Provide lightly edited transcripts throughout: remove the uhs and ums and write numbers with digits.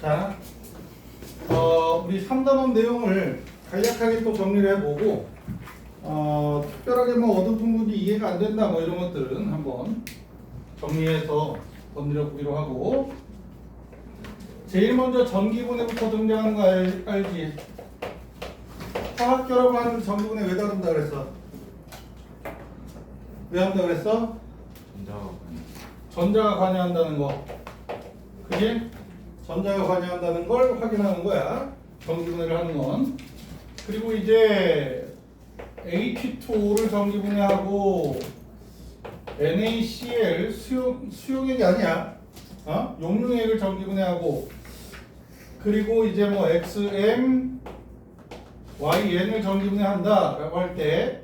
자, 우리 3단원 내용을 간략하게 또 정리를 해보고, 특별하게 뭐 어떤 부분이 이해가 안 된다 뭐 이런 것들은 한번 정리해서 건드려 보기로 하고, 제일 먼저 전기분해부터 등장하는 거 알지? 화학결합을 하는 전기분해 왜 다룬다 그랬어? 왜 한다 그랬어? 전자가 관여한다는 거. 그게 전자가 관여한다는 걸 확인하는 거야. 전기분해를 하는 건. 그리고 이제 H2O를 전기분해하고 NaCl 수용액이 아니야. 용융액을 전기분해하고, 그리고 이제 뭐 XM, YN을 전기분해한다 라고 할 때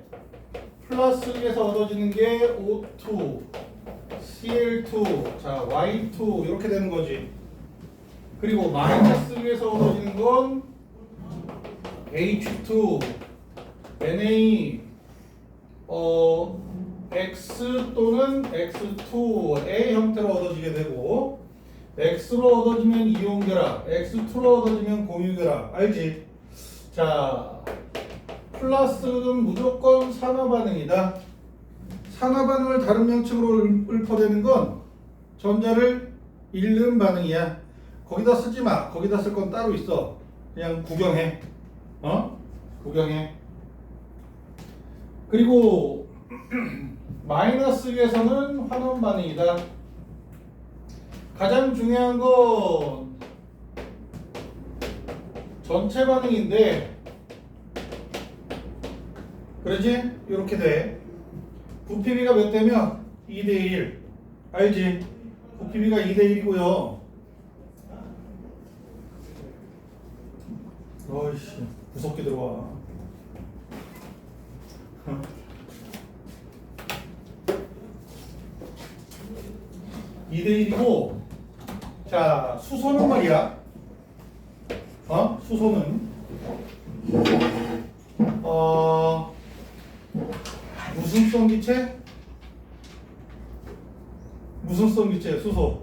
플러스에서 얻어지는 게 O2, Cl2, 자 Y2 이렇게 되는 거지. 그리고 마이너스에서 얻어지는 건 H2, Na, X 또는 X2의 형태로 얻어지게 되고, X로 얻어지면 이온결합, X2로 얻어지면 공유결합. 알지? 자, 플러스는 무조건 산화반응이다. 산화반응을 다른 명칭으로 읊어대는 건 전자를 잃는 반응이야. 거기다 쓰지 마. 거기다 쓸 건 따로 있어. 그냥 구경해. 구경해. 그리고 마이너스에서는 환원 반응이다. 가장 중요한 건 전체 반응인데, 그러지? 이렇게 돼. 부피비가 몇 대면? 2대1. 알지? 부피비가 2대1이고요. 어이씨, 무섭게 들어와. 2대1이고, 자, 수소는 말이야. 수소는 무슨 성기체? 무슨 성기체? 수소.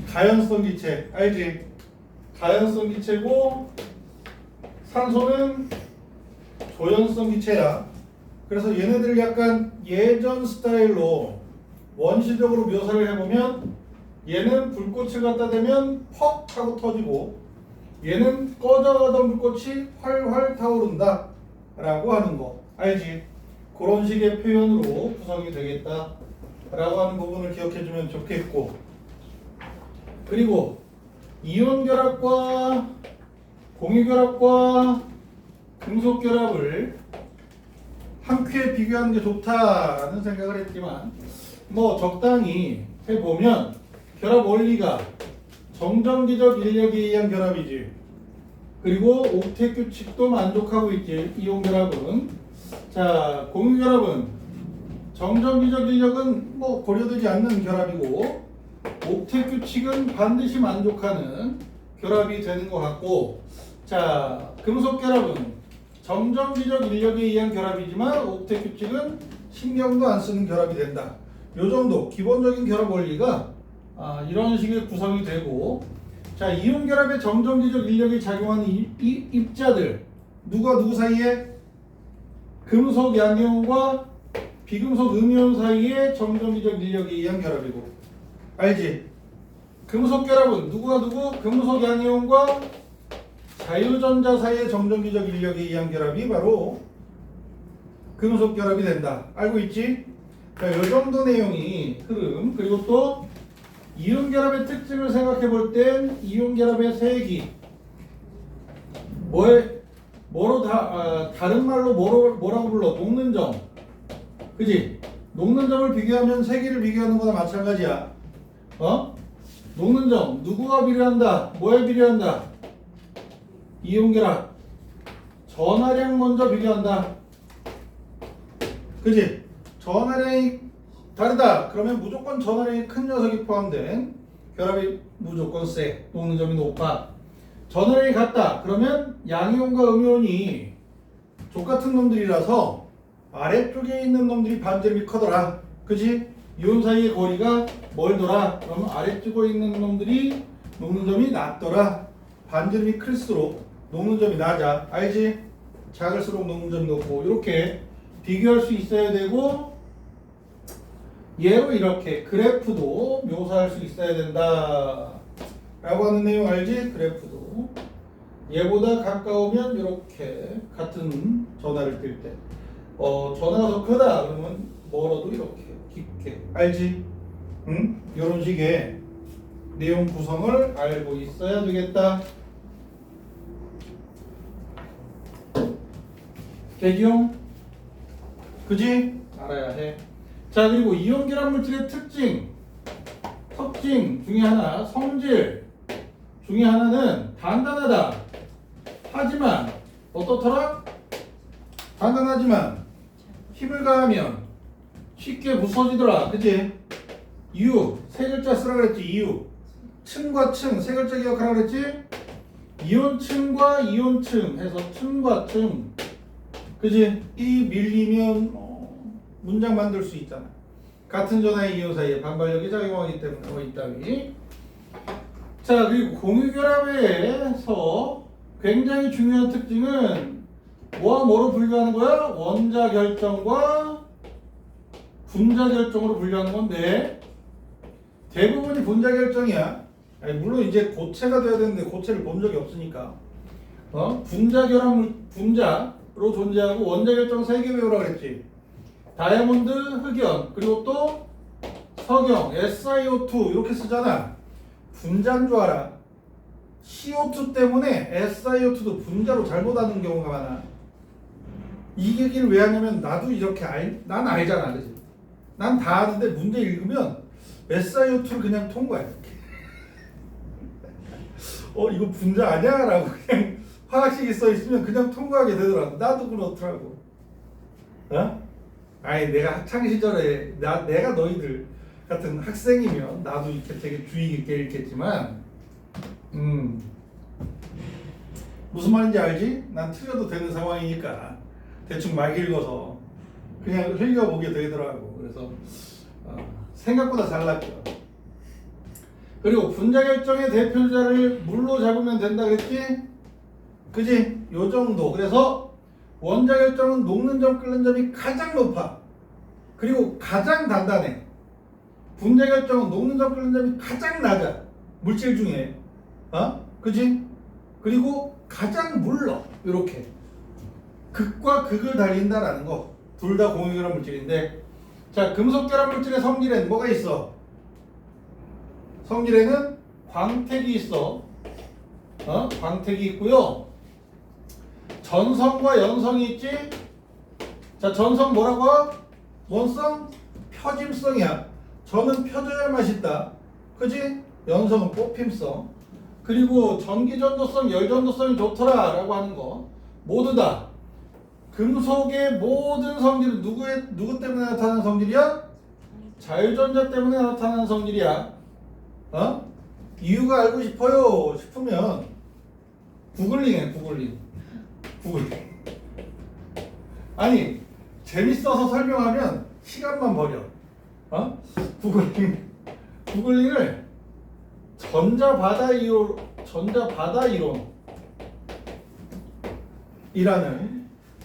가연성 기체. 알지? 가연성 기체고, 산소는 조연성 기체야. 그래서 얘네들 약간 예전 스타일로 원시적으로 묘사를 해보면, 얘는 불꽃을 갖다 대면 퍽 하고 터지고, 얘는 꺼져가던 불꽃이 활활 타오른다 라고 하는 거. 알지? 그런 식의 표현으로 구성이 되겠다 라고 하는 부분을 기억해주면 좋겠고, 그리고 이온결합과 공유결합과 금속결합을 한 큐에 비교하는 게 좋다라는 생각을 했지만, 뭐 적당히 해보면 결합 원리가 정전기적 인력에 의한 결합이지. 그리고 옥텟 규칙도 만족하고 있지. 이온 결합은. 자, 공유 결합은 정전기적 인력은 뭐 고려되지 않는 결합이고, 옥텟 규칙은 반드시 만족하는 결합이 되는 것 같고, 자, 금속 결합은 정전기적 인력에 의한 결합이지만 옥텟 규칙은 신경도 안 쓰는 결합이 된다. 요 정도 기본적인 결합 원리가 이런 식의 구성이 되고, 자, 이온 결합의 정전기적 인력이 작용하는 입자들, 누가 누구 사이에? 금속 양이온과 비금속 음이온 사이에 정전기적 인력에 의한 결합이고. 알지? 금속 결합은 누구와 누구? 금속 양이온과 자유전자 사이의 정전기적 인력에 의한 결합이 바로 금속 결합이 된다. 알고 있지? 자, 이 정도 내용이 흐름. 그리고 또 이온 결합의 특징을 생각해 볼 땐 이온 결합의 세기, 다른 말로 뭐라고 불러? 녹는 점. 그지? 녹는 점을 비교하면 세기를 비교하는 거나 마찬가지야. 녹는 점, 누구가 비례한다? 뭐에 비례한다? 이온 결합. 전하량 먼저 비교한다. 그지? 전하량이 다르다. 그러면 무조건 전하량이 큰 녀석이 포함된 결합이 무조건 세. 녹는 점이 높아. 전하량이 같다. 그러면 양이온과 음이온이 족같은 놈들이라서 아래쪽에 있는 놈들이 반지름이 커더라. 그지? 이온 사이의 거리가 멀더라. 그러면 아래쪽에 있는 놈들이 녹는 점이 낮더라. 반지름이 클수록 녹는 점이 낮아. 알지? 작을수록 녹는 점이 높고 이렇게 비교할 수 있어야 되고 얘로 이렇게 그래프도 묘사할 수 있어야 된다 라고 하는 내용 알지? 그래프도 얘보다 가까우면 이렇게 같은 전화를 뜰 때 전화가 더 크다 그러면 멀어도 이렇게 깊게 알지? 응? 이런 식의 내용 구성을 알고 있어야 되겠다. 개기용 그지? 알아야 해. 자 그리고 이온 결합 물질의 특징 중에 하나 성질 중에 하나는 단단하다. 하지만 어떻더라? 단단하지만 힘을 가하면 쉽게 부서지더라. 그지? 이유 세 글자 쓰라 그랬지. 이유 층과 층 세 글자 기억하라 그랬지. 이온층과 이온층 해서 층과 층 그지? 이 밀리면 문장 만들 수 있잖아. 같은 전하의 이온 사이에 반발력이 작용하기 때문에 이따위. 자 그리고 공유결합에서 굉장히 중요한 특징은 뭐와 뭐로 분류하는 거야? 원자 결정과 분자 결정으로 분류하는 건데 대부분이 분자 결정이야. 아니, 물론 이제 고체가 돼야 되는데 고체를 본 적이 없으니까 분자 결합 분자로 존재하고 원자 결정 3개 외우라 그랬지. 다이아몬드, 흑연, 그리고 또 석영, SiO2 이렇게 쓰잖아. 분자인 줄 알아. CO2 때문에 SiO2도 분자로 잘못하는 경우가 많아. 이 얘기를 왜 하냐면 나도 이렇게 난 알잖아. 그치? 난 다 아는데 문제 읽으면 SiO2를 그냥 통과해. 이거 분자 아니야? 라고 그냥 화학식이 써있으면 그냥 통과하게 되더라고. 나도 그렇더라고. 아니 내가 학창시절에 내가 너희들 같은 학생이면 나도 이렇게 되게 주의 깊게 읽겠지만 무슨 말인지 알지? 난 틀려도 되는 상황이니까 대충 막 읽어서 그냥 흘려보게 되더라고. 그래서 생각보다 잘 났죠. 그리고 분자 결정의 대표자를 물로 잡으면 된다 그랬지? 그지? 요 정도. 그래서 원자 결정은 녹는 점, 끓는 점이 가장 높아. 그리고 가장 단단해. 분자 결정은 녹는 점, 끓는 점이 가장 낮아. 물질 중에. 그지? 그리고 가장 물러. 이렇게. 극과 극을 달린다라는 거. 둘 다 공유결합 물질인데. 자, 금속결합 물질의 성질에는 뭐가 있어? 성질에는 광택이 있어. 광택이 있고요. 전성과 연성이 있지? 자, 전성 뭐라고? 원성? 표짐성이야. 전은 펴져야 맛있다. 그지? 연성은 뽑힘성. 그리고 전기전도성, 열전도성이 좋더라 라고 하는 거. 모두 다 금속의 모든 성질은 누구 때문에 나타나는 성질이야? 자유전자 때문에 나타나는 성질이야. 이유가 알고 싶으면 구글링해. 구글링. 아니 재밌어서 설명하면 시간만 버려. 구글링을 전자바다 이론이라는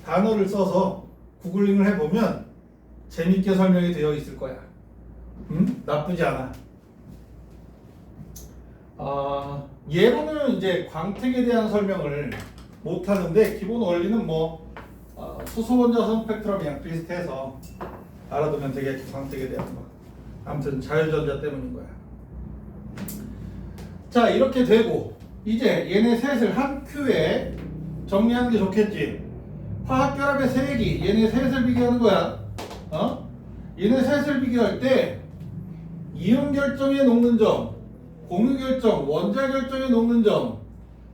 단어를 써서 구글링을 해보면 재밌게 설명이 되어 있을 거야. 나쁘지 않아. 예로는 이제 광택에 대한 설명을 못 하는데 기본 원리는 수소원자선 스펙트럼이랑 비슷해서 알아두면 되겠지. 광택에 대한 거. 아무튼 자유전자 때문인 거야. 자, 이렇게 되고 이제 얘네 셋을 한 큐에 정리하는 게 좋겠지. 화학결합의 세기, 얘네 셋을 비교하는 거야. 얘네 셋을 비교할 때 이온 결정에 녹는 점, 공유 결정, 원자 결정에 녹는 점,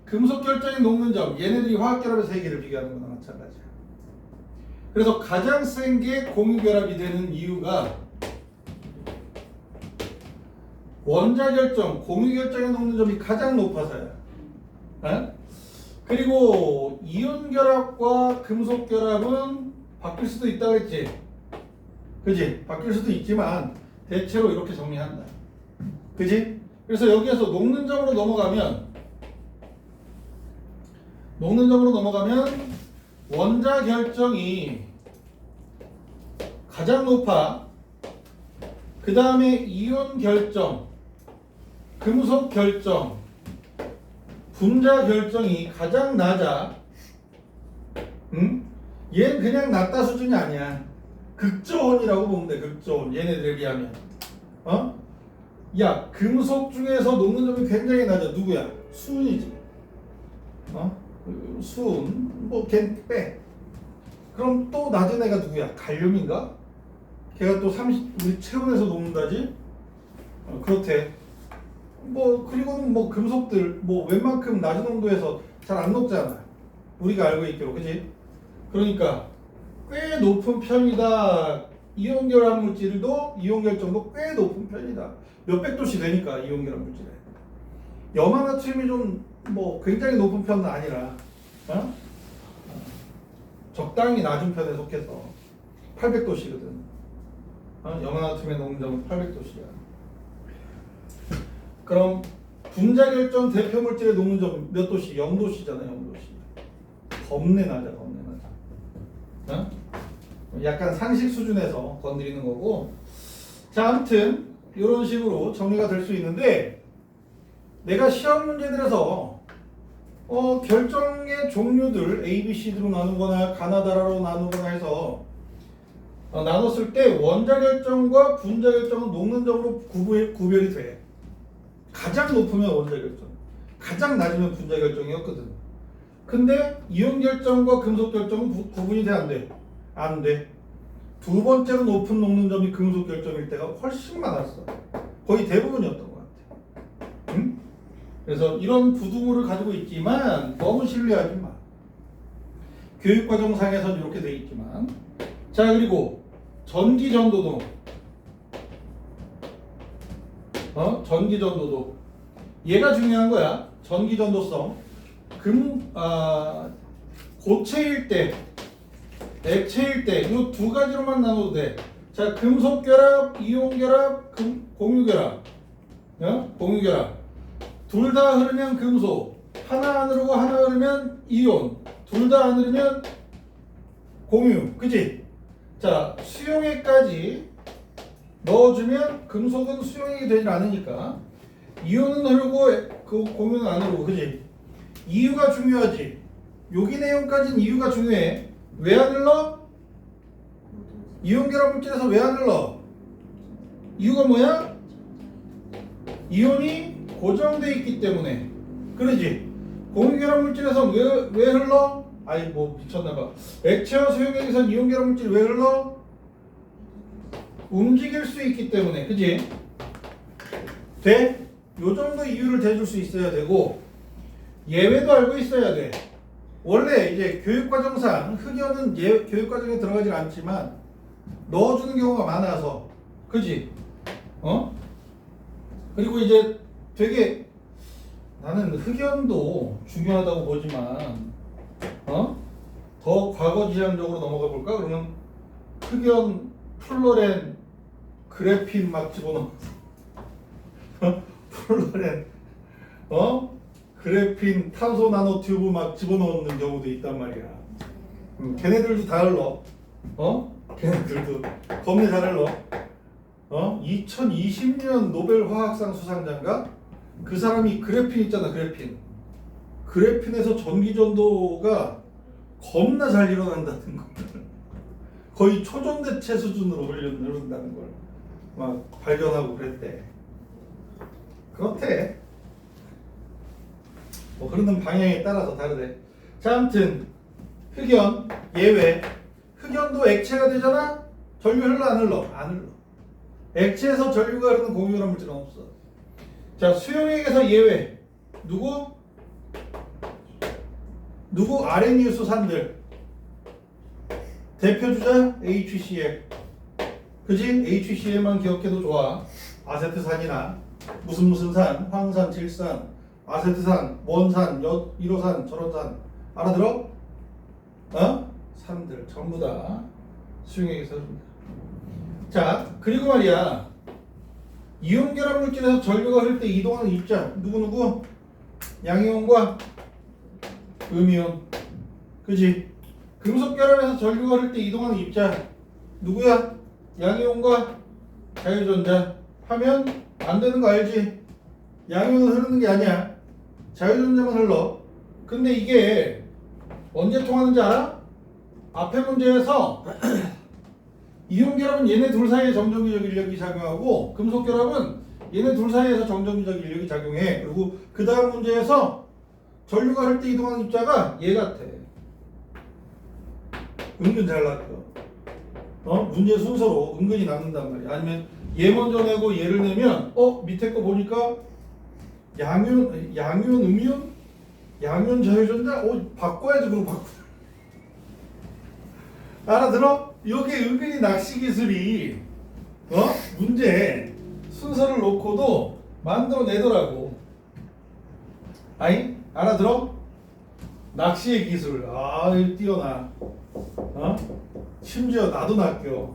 금속 결정에 녹는 점, 얘네들이 화학결합의 세기를 비교하는 거나 마찬가지야. 그래서 가장 센 게 공유 결합이 되는 이유가 원자 결정, 공유 결정에 녹는 점이 가장 높아서야. 그리고 이온 결합과 금속 결합은 바뀔 수도 있다 그랬지. 그지? 바뀔 수도 있지만 대체로 이렇게 정리한다. 그지? 그래서 여기에서 녹는 점으로 넘어가면 원자 결정이 가장 높아. 그 다음에 이온 결정, 금속 결정, 분자 결정이 가장 낮아. 응? 얘는 그냥 낮다 수준이 아니야. 극저온이라고 보면 돼. 극저온. 얘네들에 비하면. 야, 금속 중에서 녹는 점이 굉장히 낮아. 누구야? 수은이지. 수은. 걔 빼. 그럼 또 낮은 애가 누구야? 갈륨인가? 걔가 또 우리 체온에서 녹는다지? 그렇대. 그리고는 금속들, 웬만큼 낮은 온도에서 잘 안 녹잖아. 우리가 알고 있기로, 그지? 그러니까, 꽤 높은 편이다. 이온결합 물질도, 이온 결정도 꽤 높은 편이다. 몇백 도씩 되니까, 이온결합 물질에. 염화나트륨이 좀, 굉장히 높은 편은 아니라, 적당히 낮은 편에 속해서 800도씨거든. 염화나트륨의 녹는 점은 800도씨야. 그럼 분자 결정 대표 물질의 녹는 점 몇 도씨? 0도씨잖아, 0도씨. 겁내 낮아. 약간 상식 수준에서 건드리는 거고. 자, 아무튼 이런 식으로 정리가 될 수 있는데, 내가 시험 문제들에서 결정의 종류들 A, B, C로 나누거나 가나다라로 나누거나 해서 나눴을 때 원자 결정과 분자 결정은 녹는 점으로 구별이 돼. 가장 높으면 원자 결정, 가장 낮으면 분자 결정이었거든. 근데 이온 결정과 금속 결정은 구분이 돼, 안 돼? 안 돼. 두 번째로 높은 녹는 점이 금속 결정일 때가 훨씬 많았어. 거의 대부분이었던 것 같아. 응? 그래서 이런 부두물을 가지고 있지만 너무 신뢰하지 마. 교육과정상에서는 이렇게 돼 있지만. 자, 그리고 전기전도도. 전기전도도. 얘가 중요한 거야. 전기전도성. 고체일 때, 액체일 때, 이 두 가지로만 나눠도 돼. 자, 금속결합, 이온결합, 공유결합. 공유결합. 둘 다 흐르면 금속. 하나 안 흐르고 하나 흐르면 이온. 둘 다 안 흐르면 공유. 그치? 자, 수용액까지 넣어주면 금속은 수용액이 되지 않으니까 이온은 흐르고 공유는 안 흐르고. 그치? 이유가 중요하지. 여기 내용까지는 이유가 중요해. 왜 안 흘러? 이온 결합 물질에서 왜 안 흘러? 이유가 뭐야? 이온이 고정돼 있기 때문에. 그러지? 공유 결합 물질에서 왜 흘러? 아이 미쳤나봐. 액체와 수용액에선 이온 결합 물질 왜 흘러? 움직일 수 있기 때문에. 그지? 돼? 요 정도 이유를 대줄 수 있어야 되고, 예외도 알고 있어야 돼. 원래 이제 교육과정상 흑연은 교육과정에 들어가질 않지만 넣어주는 경우가 많아서. 그지? 그리고 이제 되게 나는 흑연도 중요하다고 보지만 더 과거지향적으로 넘어가 볼까? 그러면 흑연, 플로렌, 그래핀 막 집어넣어. 플로렌, 그래핀, 탄소 나노 튜브 막 집어넣는 경우도 있단 말이야. 걔네들도 다 흘러. 걔네들도 겁내 잘 흘러. 2020년 노벨 화학상 수상자인가? 그 사람이 그래핀 있잖아, 그래핀. 그래핀에서 전기전도가 겁나 잘 일어난다는 걸. 거의 초전대체 수준으로 흐른다는 걸 막 발견하고 그랬대. 그렇대. 흐르는 방향에 따라서 다르대. 자, 아무튼 흑연 예외. 흑연도 액체가 되잖아. 전류 흘러 안 흘러? 안 흘러. 액체에서 전류가 흐르는 공유결합 물질은 없어. 자, 수용액에서 예외. 누구? 아레니우스산들. 대표 주자 HCl. 그지? HCl만 기억해도 좋아. 아세트산이나 무슨 산, 황산, 질산, 아세트산, 원산, 1호산, 저런산. 알아들어? 산들 전부 다 수용액에서 흐른다. 자, 그리고 말이야, 이온 결합 물질에서 전류가 흐를 때 이동하는 입자 누구누구? 양이온과 음이온. 그지? 금속 결합에서 전류가 흐를 때 이동하는 입자 누구야? 양이온과 자유전자. 하면 안 되는 거 알지? 양이온은 흐르는 게 아니야. 자유전자만 흘러. 근데 이게 언제 통하는지 알아? 앞에 문제에서 이온 결합은 얘네 둘 사이에 정전기적 인력이 작용하고 금속 결합은 얘네 둘 사이에서 정전기적 인력이 작용해. 그리고 그 다음 문제에서 전류가 흐를 때 이동하는 입자가 얘 같아. 은근 잘 낚여. 문제 순서로 은근히 낚는단 말이야. 아니면 얘 먼저 내고 얘를 내면 밑에 거 보니까 양이온, 음이온, 양이온 자유전자 바꿔야지. 그럼 바꿔. 알아들어? 이게 은근히 낚시 기술이 문제 순서를 놓고도 만들어내더라고. 아니? 알아들어? 낚시의 기술. 이거 뛰어나. 심지어 나도 낚여.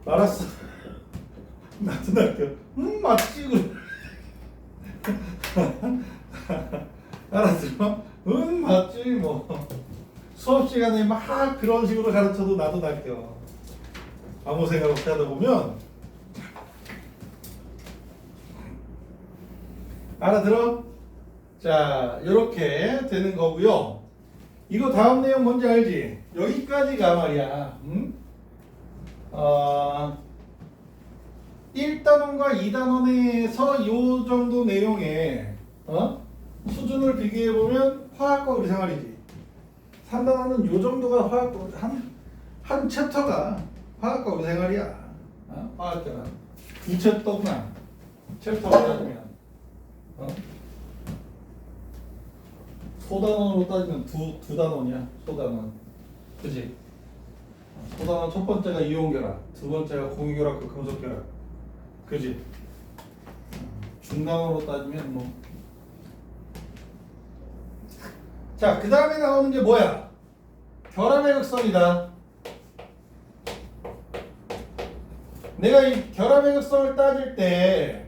알았어. 나도 낚여. 맞지. 알았어? 맞지 뭐. 수업 시간에 막 그런 식으로 가르쳐도 나도 낚여. 아무 생각 없이 하다 보면. 알아들어? 자, 이렇게 되는 거고요. 이거 다음 내용 뭔지 알지? 여기까지가 말이야. 1단원과 2단원에서 이 정도 내용에 수준을 비교해보면 화학과 의생활이지. 3단원은 이 정도가 화학과 한 챕터가 화학과 의생활이야. 화학과는 2챕터구나. 챕터가 따지면 소단원으로 따지면 두 단원이야. 소단원. 그지? 소단원 첫 번째가 이온 결합, 두 번째가 공유 결합, 그 금속 결합. 그지? 중단원으로 따지면 뭐. 자, 그 다음에 나오는 게 뭐야? 결합의 극성이다. 내가 이 결합의 극성을 따질 때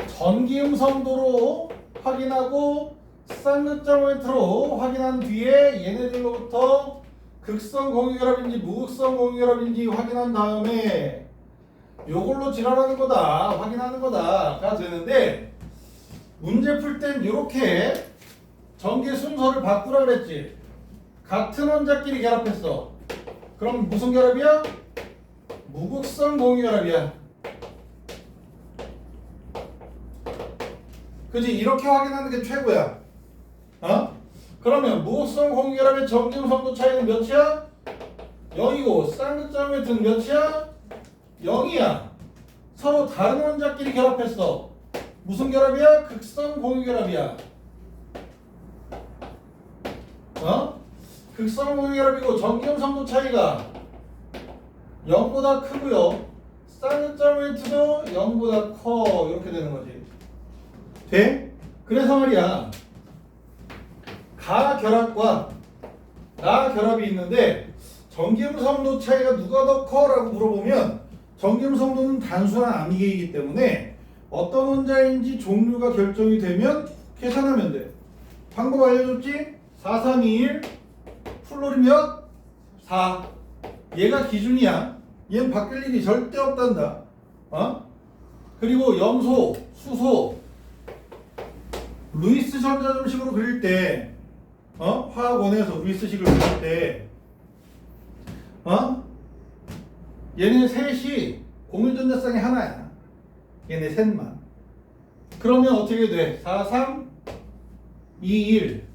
전기음성도로 확인하고 쌍극자 모멘트로 확인한 뒤에 얘네들로부터 극성 공유결합인지 무극성 공유결합인지 확인한 다음에 요걸로 지랄하는 거다, 확인하는 거다가 되는데, 문제 풀 땐 이렇게 전기 순서를 바꾸라 그랬지. 같은 원자끼리 결합했어. 그럼 무슨 결합이야? 무극성 공유결합이야. 그지? 이렇게 확인하는 게 최고야. 그러면 무극성 공유결합의 전기음성도 차이는 몇이야? 0이고 쌍극자 모멘트는 몇이야? 0이야. 서로 다른 원자끼리 결합했어. 무슨 결합이야? 극성 공유결합이야. 극성 공유결합이고 전기음성도 차이가 0보다 크고요. 쌍극자 모멘트도 0보다 커. 이렇게 되는 거지. 돼? 그래서 말이야. 가 결합과 나 결합이 있는데 전기음성도 차이가 누가 더 커? 라고 물어보면 전기음성도는 단순한 암기이기 때문에 어떤 원자인지 종류가 결정이 되면 계산하면 돼. 방법 알려줬지? 4, 3, 2, 1 플로리 몇? 4. 얘가 기준이야. 얘는 바뀔 일이 절대 없단다. 그리고 염소, 수소, 루이스 전자점식으로 그릴 때 화학원에서 루이스식을 그릴 때 얘네 셋이 공유전자쌍이 하나야. 얘네 셋만. 그러면 어떻게 돼? 4, 3, 2, 1.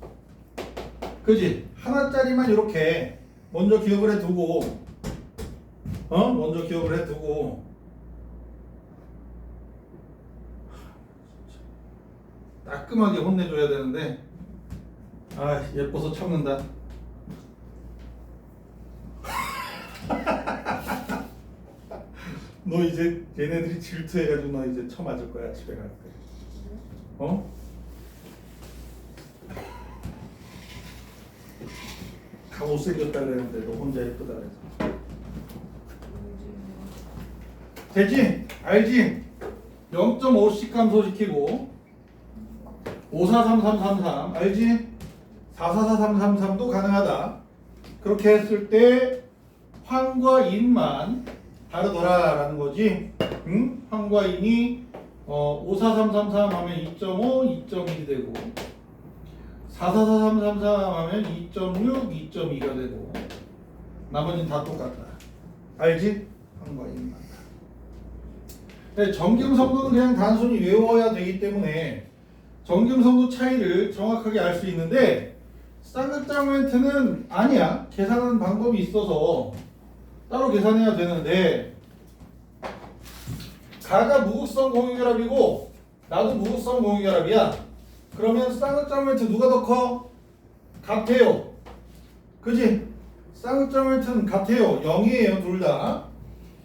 그지? 하나짜리만 이렇게 먼저 기억을 해두고 먼저 기억을 해두고 따끔하게 혼내줘야 되는데 예뻐서 참는다. 너 이제 얘네들이 질투해가지고 너 이제 쳐맞을 거야. 집에 갈 때. 다 못생겼다 그랬는데 너 혼자 예쁘다 그래서. 되지? 알지? 0.5씩 감소시키고 543333 알지? 444333도 가능하다. 그렇게 했을 때 황과 인만 다르더라라는 거지. 응? 황과 인이 54333 하면 2.5, 2.1이 되고 444333 하면 2.6, 2.2가 되고 나머지는 다 똑같다. 알지? 황과 인만. 정김성도는 그냥 단순히 외워야 되기 때문에 정김성도 차이를 정확하게 알 수 있는데 쌍극장멘트는 아니야. 계산하는 방법이 있어서 따로 계산해야 되는데 가가 무극성 공유결합이고 나도 무극성 공유결합이야. 그러면 쌍극장멘트 누가 더 커? 같아요. 그지? 쌍극장멘트는 같아요. 0이에요 둘 다.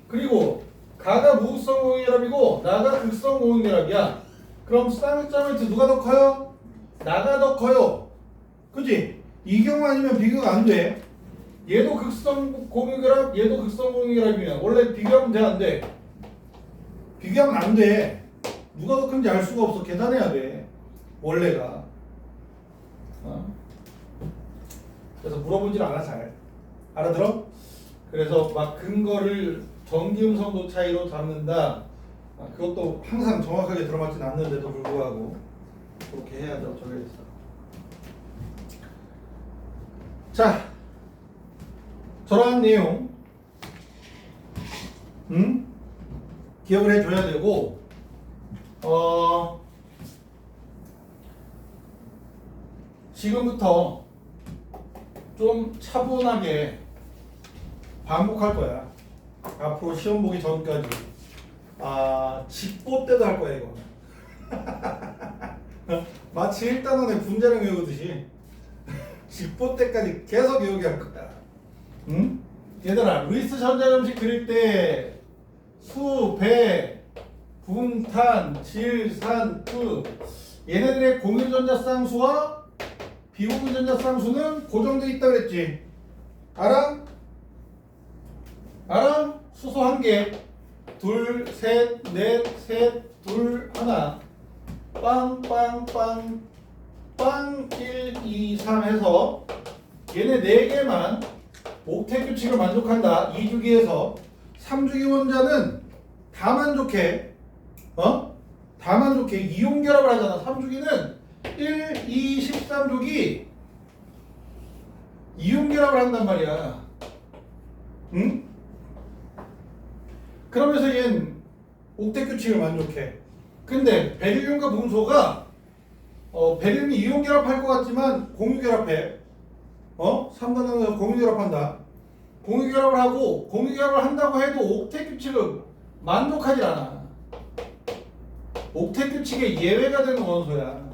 그리고 가가 무극성 공유결합이고 나가 극성 공유결합이야. 그럼 쌍극장멘트 누가 더 커요? 나가 더 커요. 그지? 이 경우 아니면 비교가 안 돼. 얘도 극성 공유결합, 얘도 극성 공유결합이면 원래 비교하면 돼, 안 돼? 비교하면 안 돼. 누가 더 큰지 알 수가 없어. 계산해야 돼. 원래가. 그래서 물어보질 않아 잘. 알아들어? 그래서 막 근거를 정기음성도 차이로 잡는다. 그것도 항상 정확하게 들어맞진 않는데도 불구하고 그렇게 해야 되겠어. 자, 저러한 내용 기억을 해줘야 되고 지금부터 좀 차분하게 반복할 거야. 앞으로 시험 보기 전까지. 직보 때도 할 거야 이거. 마치 1단원의 분자령 외우듯이 직보 때까지 계속 외우게 할 거야. 응? 얘들아, 루이스 전자점식 그릴 때 수, 배, 분, 탄, 질, 산, 푸 얘네들의 공유전자 쌍수와 비공유전자 쌍수는 고정되어 있다 그랬지. 알아? 알아? 수소 한 개. 둘, 셋, 넷, 셋, 둘, 하나. 빵, 빵, 빵, 빵, 1, 2, 3 해서 얘네 4개만 옥텟 규칙을 만족한다. 2주기에서 3주기 원자는 다 만족해. 다 만족해. 이온 결합을 하잖아. 3주기는 1, 2, 13주기 이온 결합을 한단 말이야. 응? 그러면서 얘는 옥텟 규칙을 만족해. 근데 베릴륨과 분소가 베릴륨이 이온 결합할 것 같지만 공유 결합해. 3단원에서 공유 결합한다. 공유 결합을 하고 공유 결합을 한다고 해도 옥텟 규칙을 만족하지 않아. 옥텟 규칙의 예외가 되는 원소야.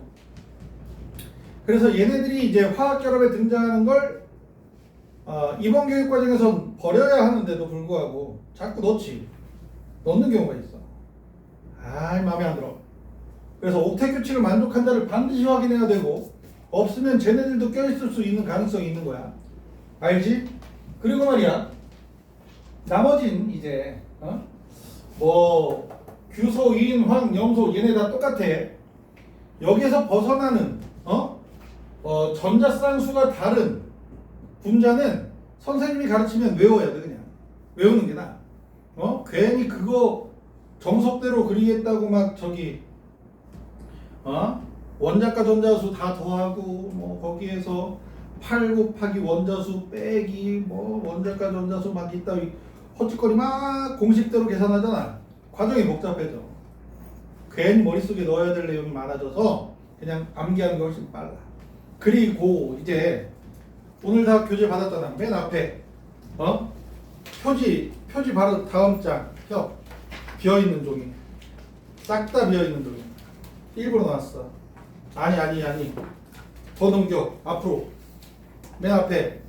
그래서 얘네들이 이제 화학 결합에 등장하는 걸 이번 교육 과정에선 버려야 하는데도 불구하고 자꾸 넣는 경우가 있어. 마음에 안 들어. 그래서 옥텟 규칙을 만족한다를 반드시 확인해야 되고 없으면 쟤네들도 껴있을 수 있는 가능성이 있는 거야. 알지? 그리고 말이야 나머진 이제 규소, 인, 황, 염소 얘네 다 똑같아. 여기에서 벗어나는 전자 쌍수가 다른 분자는 선생님이 가르치면 외워야 돼. 그냥 외우는 게 나아. 괜히 그거 정석대로 그리겠다고 막 원자과 전자수 다 더하고 뭐 거기에서 8 곱하기 원자수 빼기 뭐 원자과 전자수 막 이따위 헛짓거리 막 공식대로 계산하잖아. 과정이 복잡해져. 괜히 머릿속에 넣어야 될 내용이 많아져서 그냥 암기하는 게 훨씬 빨라. 그리고 이제 오늘 다 교재 받았잖아. 맨 앞에 표지 바로 다음 장 비어있는 종이 싹 다 비어있는 종이 일부러 놨어. 아니 더 넘겨. 앞으로 맨 앞에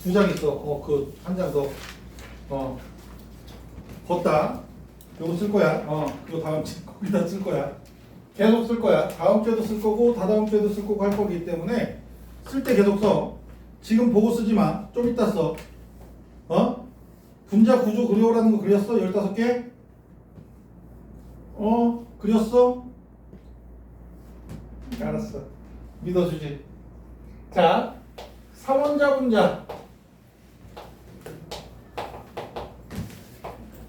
2장 있어. 그 한 장 더 걷다. 요거 쓸 거야. 그거 다음 주 거기다 쓸 거야. 계속 쓸 거야. 다음 주에도 쓸 거고 다다음 주에도 쓸 거고 할 거기 때문에 쓸 때 계속 써. 지금 보고 쓰지 마. 좀 이따 써. 분자 구조 그려오라는 거 그렸어? 15개? 그렸어? 알았어. 믿어주지. 자, 3원자 분자.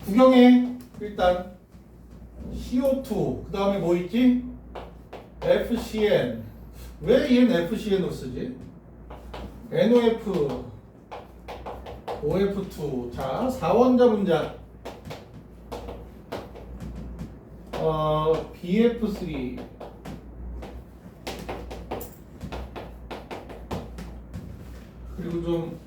구경해. 일단 CO2 그 다음에 뭐 있지? FCN. 왜 얘는 FCN으로 쓰지? NOF OF2. 자, 4원자 분자. BF3. 그리고 좀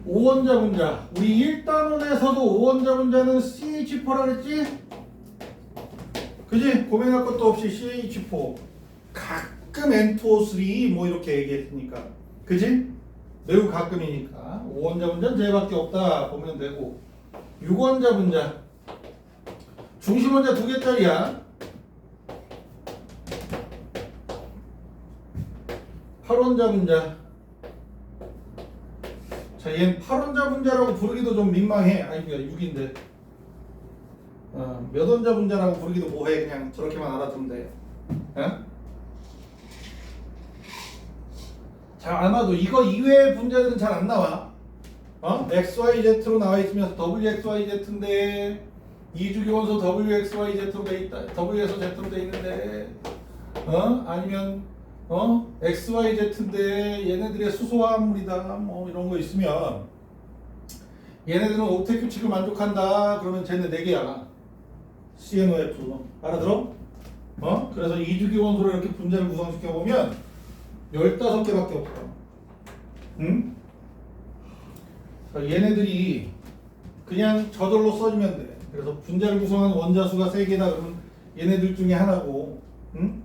오원자 분자. 우리 1단원에서도 5원자 분자는 CH4라 그랬지? 그지? 고민할 것도 없이 CH4. 가끔 N2O3 뭐 이렇게 얘기했으니까. 그지? 매우 가끔이니까. 5원자 분자는 쟤밖에 없다 보면 되고. 6원자 분자. 중심원자 2개짜리야. 8원자 분자. 자, 얘는 8원자 분자라고 부르기도 좀 민망해. 아이고야, 6인데. 몇 원자 분자라고 부르기도 뭐해. 그냥 저렇게만 알아두면 돼. 어? 자, 아마도 이거 이외의 분자들은 잘 안 나와. XYZ로 나와 있으면서 WXYZ인데 이주기원소 WXYZ로 돼 있다. W에서 Z로 돼 있는데 아니면 XYZ인데 얘네들의 수소화합물이다. 뭐 이런 거 있으면 얘네들은 옥텟 규칙을 만족한다. 그러면 쟤네 4개야. CNOF. 알아들어? 그래서 이주기원소로 이렇게 분자를 구성시켜 보면 15개밖에 없어. 응? 얘네들이 그냥 저절로 써주면 돼. 그래서 분자를 구성하는 원자 수가 3개다. 그러면 얘네들 중에 하나고, 응?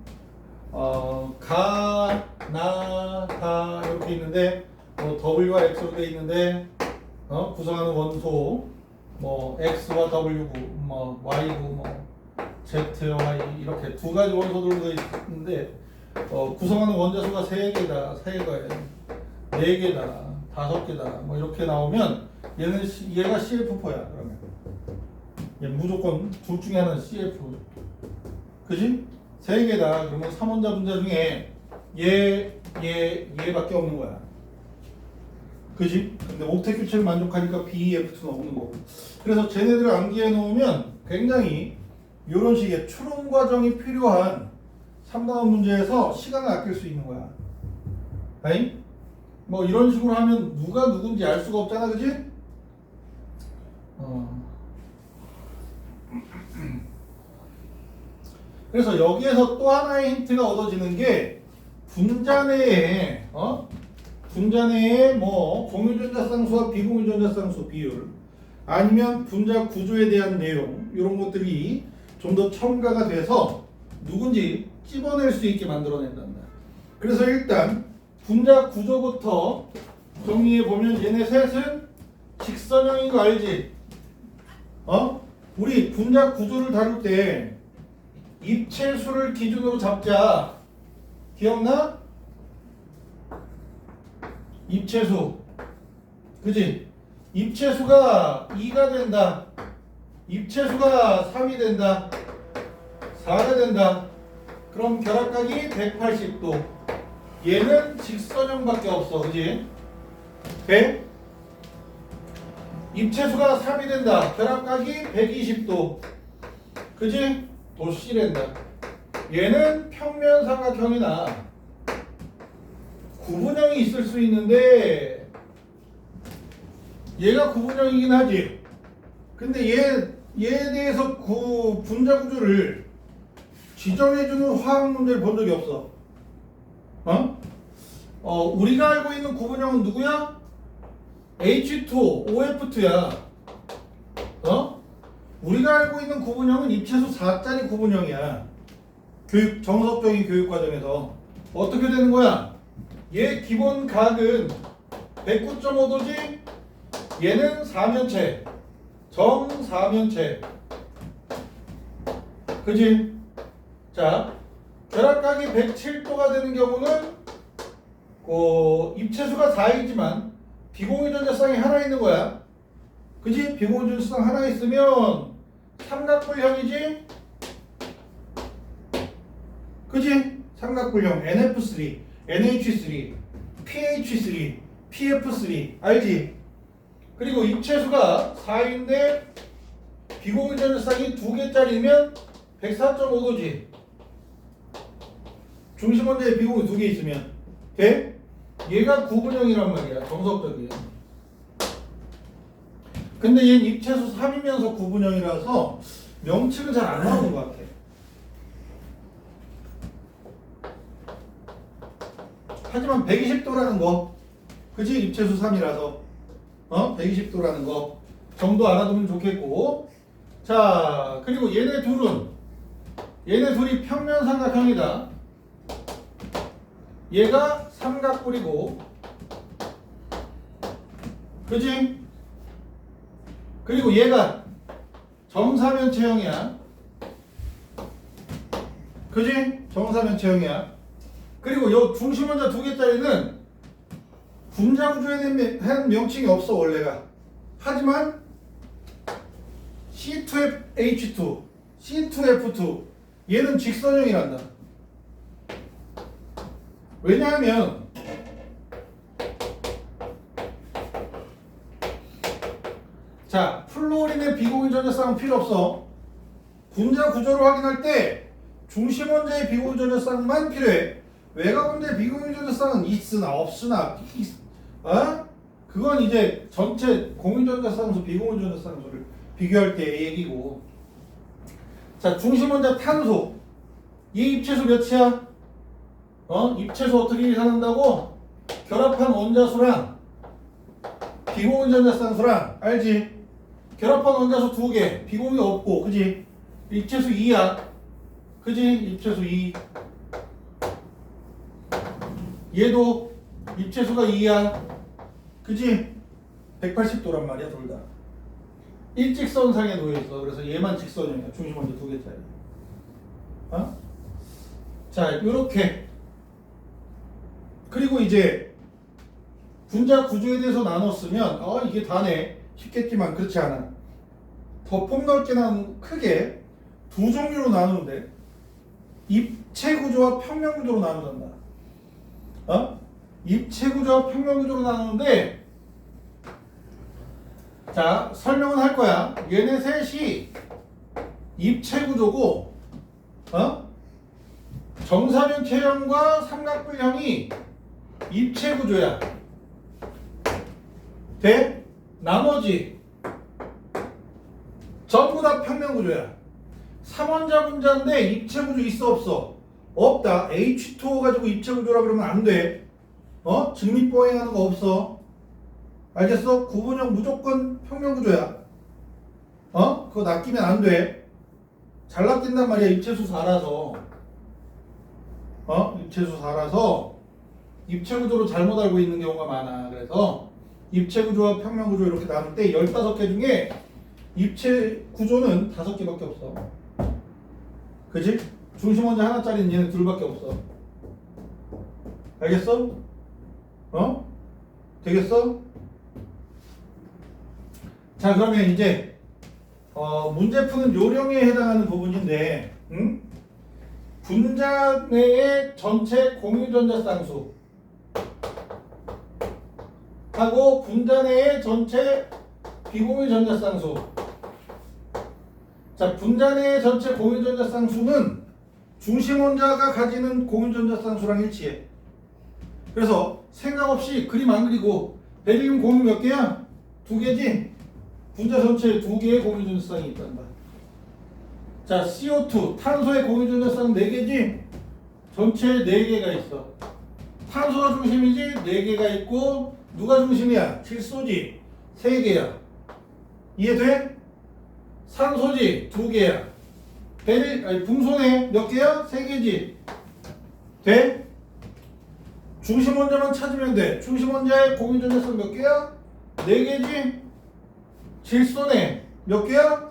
가, 나, 다 이렇게 있는데 W와 X로 돼 있는데 구성하는 원소 뭐 X와 W고 뭐 Y고 뭐 Z와 Y 이렇게 2가지 원소들로 돼 있는데 구성하는 원자 수가 3개다, 3개다, 4개다, 5개다 뭐 이렇게 나오면 얘가 CF4야. 그러면 얘 무조건 둘 중에 하나는 CF. 그지? 3개다. 그러면 3원자 분자 중에 얘밖에 없는 거야. 그지? 근데 옥텟 규칙을 만족하니까 BF2는 없는 거고. 그래서 쟤네들을 암기해 놓으면 굉장히 이런 식의 추론 과정이 필요한 3단원 문제에서 시간을 아낄 수 있는 거야. 아니? 뭐 이런 식으로 하면 누가 누군지 알 수가 없잖아. 그지? 그래서 여기에서 또 하나의 힌트가 얻어지는 게 분자 내에 뭐 공유전자쌍수와 비공유전자쌍수 비율 아니면 분자 구조에 대한 내용 이런 것들이 좀 더 첨가가 돼서 누군지 찝어낼 수 있게 만들어낸단다. 그래서 일단 분자 구조부터 정리해 보면 얘네 셋은 직선형인 거 알지? 우리 분자 구조를 다룰 때 입체수를 기준으로 잡자. 기억나? 입체수. 그지? 입체수가 2가 된다. 입체수가 3이 된다. 4가 된다. 그럼 결합각이 180도. 얘는 직선형밖에 없어. 그지? 100. 입체수가 3이 된다. 결합각이 120도. 그지? 도씨랜다. 얘는 평면 삼각형이나 구분형이 있을 수 있는데 얘가 구분형이긴 하지. 근데 얘에 대해서 분자 구조를 지정해주는 화학 문제를 본 적이 없어. 우리가 알고 있는 구분형은 누구야? H2O, OF2야. 우리가 알고 있는 구분형은 입체수 4짜리 구분형이야. 정석적인 교육 과정에서 어떻게 되는 거야? 얘 기본 각은 109.5도지? 얘는 4면체, 정사면체. 그지? 자, 결합각이 107도가 되는 경우는 입체수가 4이지만 비공유전자쌍이 하나 있는 거야. 그지? 비공유전자쌍 하나 있으면 삼각불형이지? 그지? 삼각불형 NF3, NH3, PH3, PF3 알지? 그리고 입체수가 4인데 비공유전자쌍이 2개짜리면 104.5도지. 중심원자에 비공유 2개 있으면 돼? 얘가 구분형이란 말이야. 정석적이야. 근데 얘는 입체수 3이면서 구분형이라서 명칭은 잘 안 나오는 것 같아. 하지만 120도라는 거, 그지? 입체수 3이라서 120도라는 거 정도 알아두면 좋겠고. 자, 그리고 얘네 둘이 평면삼각형이다. 얘가 삼각뿔이고, 그지? 그리고 얘가 정사면체형이야. 그지? 정사면체형이야. 그리고 요 중심원자 2개짜리는 분자구조에 대한 명칭이 없어 원래가. 하지만 C2H2, C2F2 얘는 직선형이란다. 왜냐하면 자, 플루오린의 비공유전자쌍은 필요 없어. 분자 구조를 확인할 때 중심원자의 비공유전자쌍만 필요해. 외곽원자의 비공유전자쌍은 있으나 없으나 그건 이제 전체 공유전자쌍수 비공유전자쌍수를 비교할 때 얘기고. 자, 중심원자 탄소 얘 입체수 몇이야? 입체수 어떻게 계산한다고? 결합한 원자수랑 비공유전자쌍수랑 알지? 결합한 원자수 2개 비공유 없고 그지? 입체수 2야. 그지? 입체수 2. 얘도 입체수가 2야. 그지? 180도란 말이야 둘 다. 일직선상에 놓여있어. 그래서 얘만 직선형이야. 중심원자 2개짜리. 자, 요렇게. 그리고 이제 분자 구조에 대해서 나눴으면 이게 다네 싶겠지만 그렇지 않아. 더 폭넓게 크게 두 종류로 나누는데 입체 구조와 평면 구조로 나누단다. 입체 구조와 평면 구조로 나누는데 자, 설명은 할 거야. 얘네 셋이 입체 구조고 정사면체형과 삼각뿔형이 입체 구조야. 돼? 나머지 전부 다 평면 구조야. 3원자 분자인데 입체 구조 있어 없어? 없다. H2O 가지고 입체 구조라 그러면 안 돼. 직립보행하는 거 없어. 알겠어? 구분형 무조건 평면 구조야. 그거 낚이면 안 돼. 잘 낚인단 말이야. 입체수 4라서. 입체수 4라서 입체 구조로 잘못 알고 있는 경우가 많아. 그래서 입체 구조와 평면 구조 이렇게 나눌 때 15개 중에 입체 구조는 5개밖에 없어. 그지? 중심원자 하나짜리는 얘네 둘밖에 없어. 알겠어? 되겠어? 자, 그러면 이제 문제 푸는 요령에 해당하는 부분인데 분자 내의 전체 공유전자쌍수 하고 분자 내의 전체 비공유전자쌍수. 자, 분자 내의 전체 공유전자쌍수는 중심원자가 가지는 공유전자쌍수랑 일치해. 그래서 생각 없이 그림 안 그리고 베릴륨 공유 몇 개야? 2개지? 분자 전체에 2개의 공유전자쌍이 있단다. 자, CO2 탄소의 공유전자쌍은 4개지? 전체에 4개가 있어. 탄소가 중심이지? 4개가 있고 누가 중심이야? 질소지? 3개야. 이해돼? 산소지? 2개야. 붕손에 몇 개야? 3개지? 돼? 중심원자만 찾으면 돼. 중심원자의 공유전자쌍 몇 개야? 4개지? 질소네 몇 개야?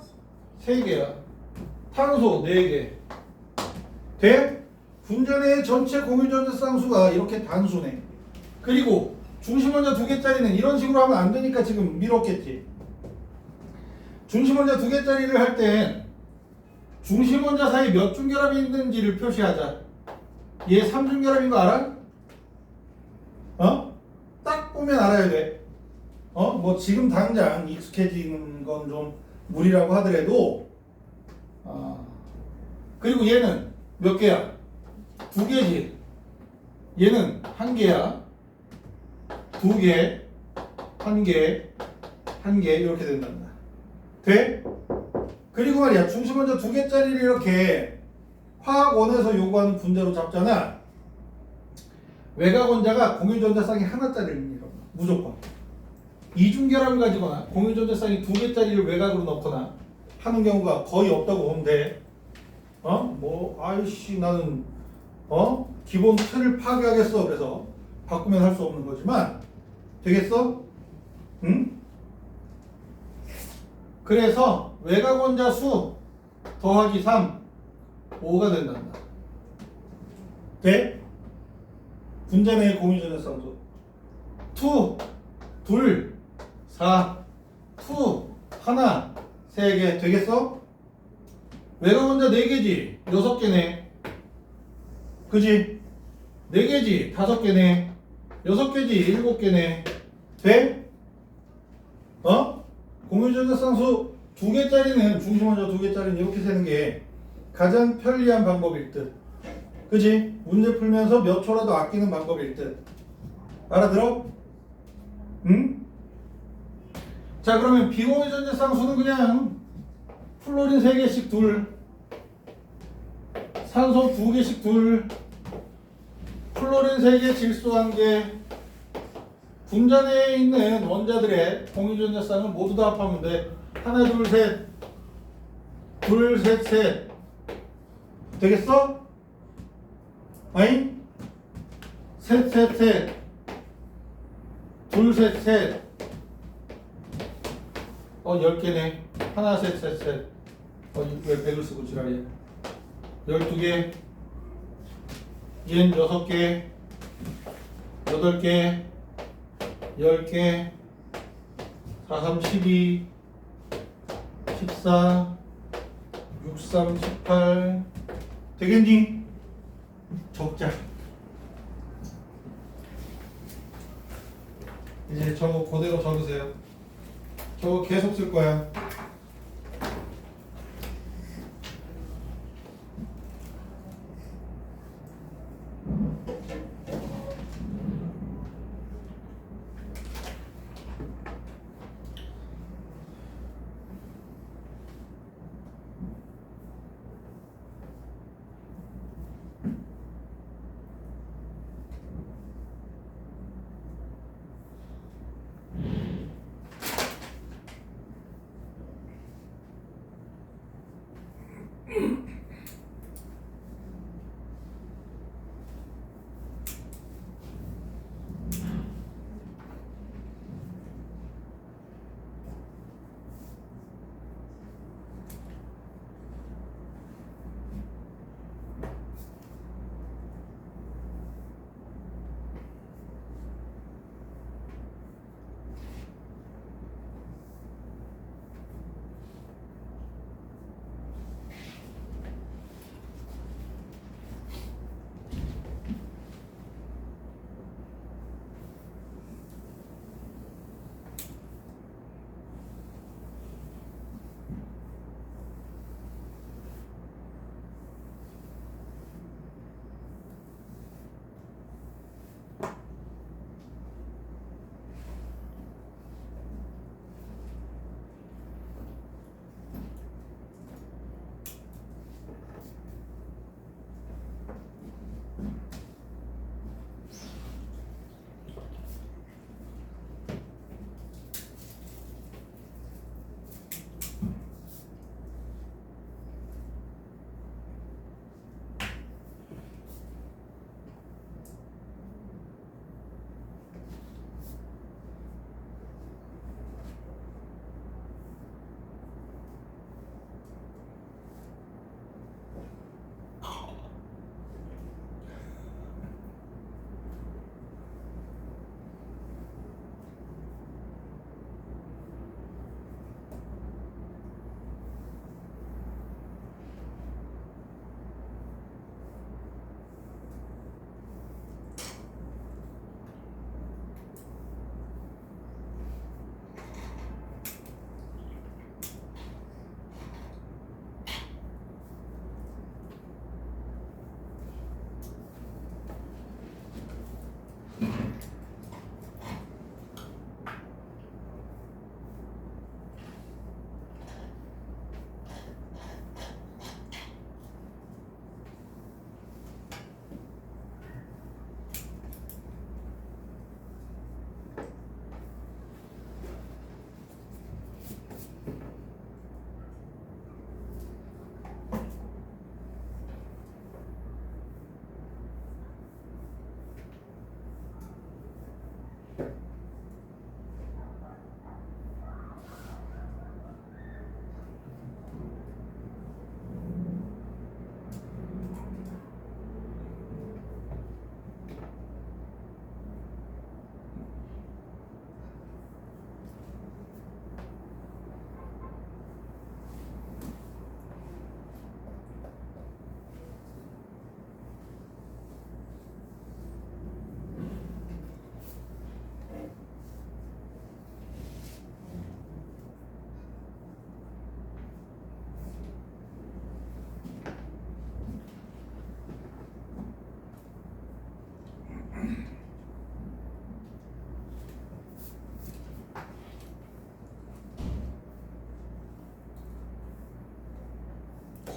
3개야. 탄소 4개. 돼? 분자 내의 전체 공유전자쌍수가 이렇게 단수네. 그리고 중심원자 2개짜리는 이런 식으로 하면 안 되니까 지금 미뤘겠지. 중심원자 2개짜리를 할 땐 중심원자 사이에 몇 중결합이 있는지를 표시하자. 얘 3중결합인 거 알아? 딱 보면 알아야 돼. 뭐 지금 당장 익숙해지는 건 좀 무리라고 하더라도 그리고 얘는 몇 개야? 2개지. 얘는 1개야. 2개, 1개, 1개 이렇게 된단다. 돼? 그리고 말이야 중심원자 2개짜리를 이렇게 화학원에서 요구하는 분자로 잡잖아. 외곽원자가 공유전자쌍이 하나짜리를 이뤄. 무조건. 이중결합을 가지거나 공유전자쌍이 2개짜리를 외곽으로 넣거나 하는 경우가 거의 없다고 보면 돼. 아이씨 나는 기본 틀을 파괴하겠어. 그래서 바꾸면 할 수 없는 거지만 되겠어? 응? 그래서 외곽원자 수 더하기 3 5가 된단다. 돼? 분자 내의 공유전자쌍수 2 2 4 2 하나 3개 되겠어? 외곽원자 4개지 6개네. 그지? 4개지 5개네. 6개지 7개네. 돼? 공유전자쌍수 2개짜리는 중심원자 2개짜리는 이렇게 세는 게 가장 편리한 방법일 듯. 그지? 문제 풀면서 몇 초라도 아끼는 방법일 듯. 알아들어? 응? 자 그러면 비공유전자쌍수는 그냥 플로린 3개씩 둘, 산소 2개씩 둘, 플로린 3개, 질소 1개, 분자 내에 있는 원자들의 공유전자쌍을 모두 다 합하면 돼. 하나 둘 셋, 둘 셋 셋. 되겠어? 아니? 셋 셋 셋, 둘 셋 셋. 10개네. 하나 셋 셋 셋. 왜 100을 쓰고 지랄이야. 12개. 얘는 6개. 8개. 10개. 4, 3, 12. 14. 6, 3, 18. 되겠니? 적자. 이제 저거 그대로 적으세요. 저거 계속 쓸 거야.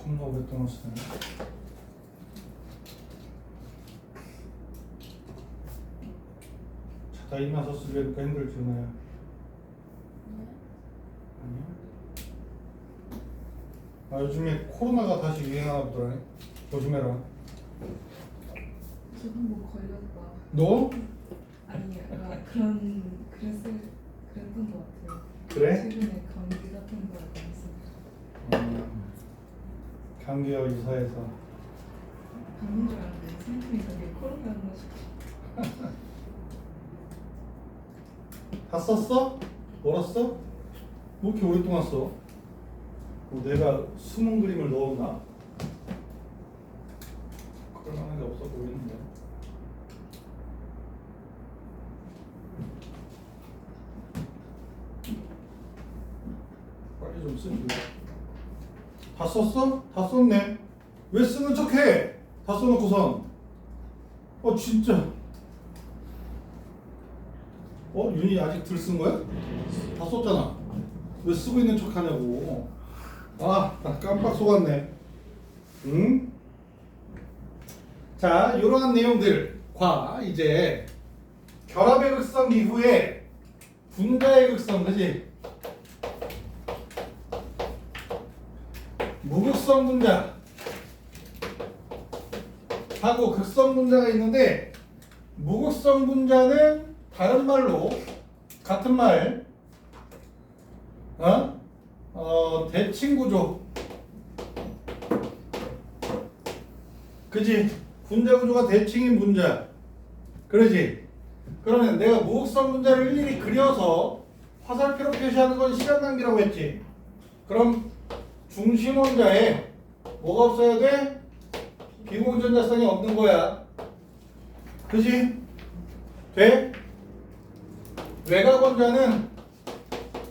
겁나 오랫동안 쓰네. 자, 다 일어나서 쓰려니까 힘들지, 나야. 아니야? 아, 요즘에 코로나가 다시 유행하나 보더라. 조심해라. 저도 뭐 걸렸다. 너? 아니, 그랬던 것 같아요. 그래? 최근에 감기 같은 거 있어요. 감기와 유사해서. 방문 줄 알았는데 생각해보니까 그게 코로나였나 싶어. 다 썼어? 멀었어? 뭐 이렇게 오랫동안 써? 뭐 내가 숨은 그림을 넣었나? 그럴 만한 게 없어 보이는데. 빨리 좀 쓰지. 다 썼어? 다 썼네. 왜 쓰는 척해? 다 써놓고선. 진짜. 윤희 아직 들 쓴 거야? 다 썼잖아. 왜 쓰고 있는 척 하냐고. 나 깜빡 속았네. 응? 자, 이러한 내용들과 이제 결합의 극성 이후에 분자의 극성, 그지? 무극성 분자 하고 극성 분자가 있는데, 무극성 분자는 다른 말로 같은 말 대칭 구조, 그지? 분자 구조가 대칭인 분자, 그러지? 그러면 내가 무극성 분자를 일일이 그려서 화살표로 표시하는 건 시간 낭비라고 했지. 그럼 중심 원자에 뭐가 없어야 돼? 비공전자성이 없는 거야. 그지? 돼? 외곽 원자는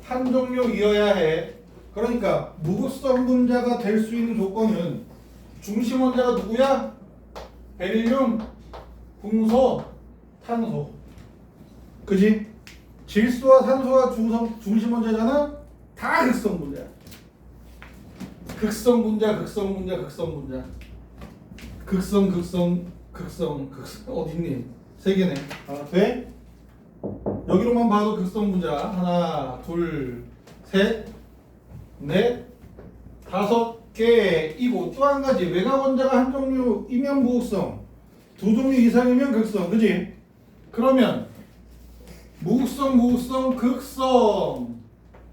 한 종류이어야 해. 그러니까 무극성 분자가 될 수 있는 조건은 중심 원자가 누구야? 베릴륨, 궁소, 탄소. 그지? 질소와 산소가 중심 원자잖아? 다 극성 분자야. 극성 분자, 극성 분자, 극성 분자. 극성 어딨니? 세 개네. 돼? 여기로만 봐도 극성 분자 하나, 둘, 셋, 넷, 다섯 개이고, 또 한 가지 외곽 원자가 한 종류이면 무극성, 두 종류 이상이면 극성, 그지? 그러면 무극성,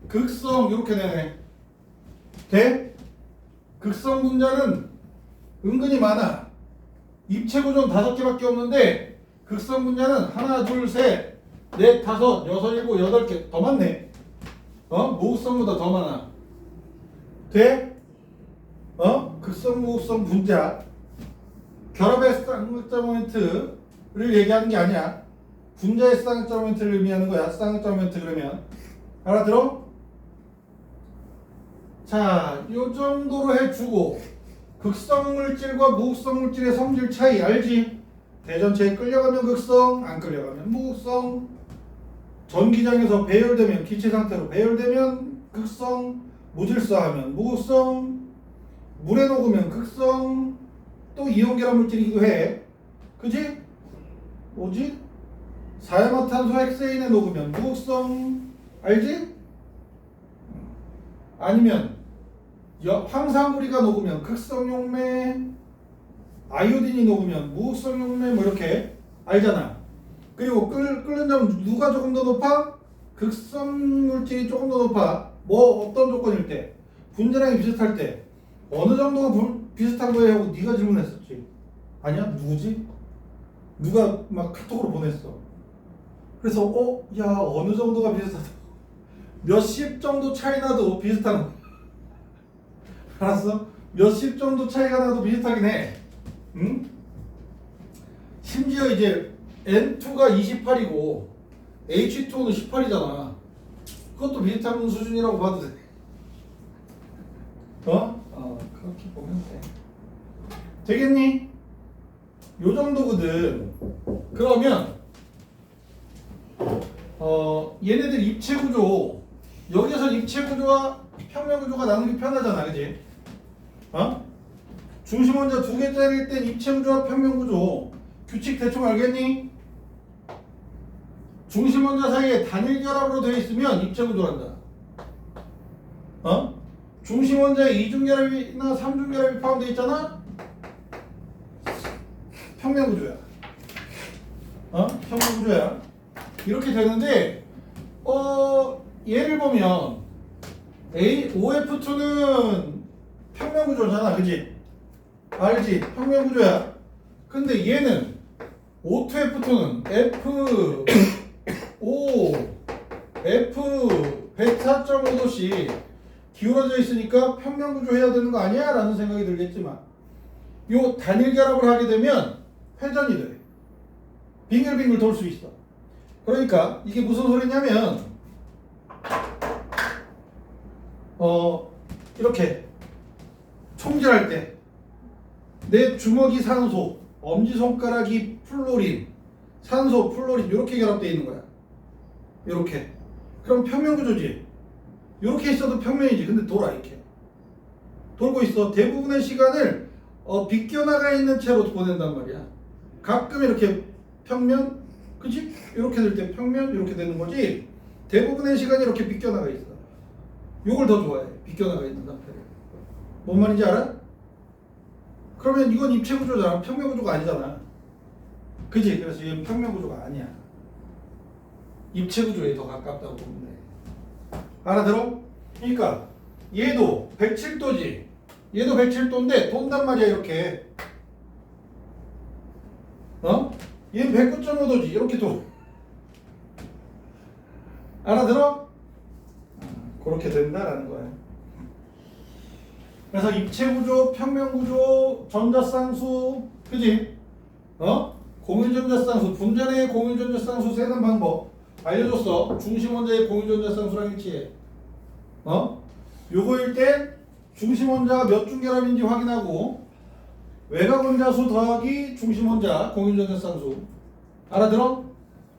극성 이렇게 되네. 돼? 극성 분자는 은근히 많아. 입체 구조는 5개밖에 없는데 극성 분자는 하나, 둘, 셋, 넷, 다섯, 여섯, 일곱, 8개 더 많네. 무극성보다 더 많아. 돼? 극성, 무극성 분자. 결합의 쌍극자 모멘트를 얘기하는 게 아니야. 분자의 쌍극자 모멘트를 의미하는 거야. 쌍극자 모멘트 그러면. 알아들어? 자, 요 정도로 해주고, 극성 물질과 무극성 물질의 성질 차이 알지? 대전체에 끌려가면 극성, 안 끌려가면 무극성. 전기장에서 배열되면, 기체 상태로 배열되면 극성, 무질서하면 무극성, 물에 녹으면 극성, 또 이온 결합 물질이기도 해. 그지? 뭐지? 사야마탄소 헥세인에 녹으면 무극성, 알지? 아니면 황산구리가 녹으면 극성 용매, 아이오딘이 녹으면 무극성 용매, 뭐 이렇게 알잖아. 그리고 끓는 점 누가 조금 더 높아? 극성 물질이 조금 더 높아. 뭐 어떤 조건일 때? 분자량이 비슷할 때. 어느 정도가 비슷한 거예요? 하고 네가 질문했었지. 아니야? 누구지? 누가 막 카톡으로 보냈어. 그래서 야 어느 정도가 비슷하다. 몇십 정도 차이 나도 비슷한 거. 알았어? 몇십 정도 차이가 나도 비슷하긴 해. 응? 심지어 이제 N2가 28이고 H2는 18이잖아. 그것도 비슷한 수준이라고 봐도 돼. 그렇게 보면 돼. 되겠니? 요 정도거든. 그러면 얘네들 입체 구조, 여기서 입체 구조와 평면 구조가 나누기 편하잖아, 그지? 중심 원자 2개짜리일 땐 입체 구조와 평면 구조 규칙 대충 알겠니? 중심 원자 사이에 단일 결합으로 되어 있으면 입체 구조란다. 중심 원자에 이중 결합이나 삼중 결합이 포함되어 있잖아? 평면 구조야. 평면 구조야. 이렇게 되는데 예를 보면 OF2는 평면 구조잖아, 그지? 알지? 평면 구조야. 근데 얘는 O2F2는 F, O, F, 104.5도씩 기울어져 있으니까 평면 구조 해야 되는 거 아니야? 라는 생각이 들겠지만 요 단일 결합을 하게 되면 회전이 돼. 빙글빙글 돌 수 있어. 그러니까 이게 무슨 소리냐면 이렇게 총질할 때 내 주먹이 산소, 엄지손가락이 플로린, 산소, 플로린 이렇게 결합되어 있는 거야. 이렇게. 그럼 평면 구조지. 이렇게 있어도 평면이지. 근데 돌아 이렇게. 돌고 있어. 대부분의 시간을 비껴나가 있는 채로 보낸단 말이야. 가끔 이렇게 평면, 그치? 이렇게 될 때 평면 이렇게 되는 거지. 대부분의 시간이 이렇게 비껴나가 있어. 요걸 더 좋아해. 비껴나가 있는 상태를. 뭔 말인지 알아? 그러면 이건 입체 구조잖아. 평면 구조가 아니잖아. 그치? 그래서 얘는 평면 구조가 아니야. 입체 구조에 더 가깝다고 보면 돼. 알아들어? 그러니까 얘도 107도지. 얘도 107도인데 돈단 말이야 이렇게. 얘는 109.5도지. 이렇게 도. 알아들어? 그렇게 된다라는 거야. 그래서 입체 구조, 평면 구조, 전자쌍수, 그지? 공유전자쌍수, 분자내의 공유전자쌍수 세는 방법 알려줬어. 중심 원자의 공유전자쌍수랑 일치해. 요거일 때 중심 원자가 몇 중 결합인지 확인하고 외곽 원자 수 더하기 중심 원자 공유전자쌍수. 알아들어?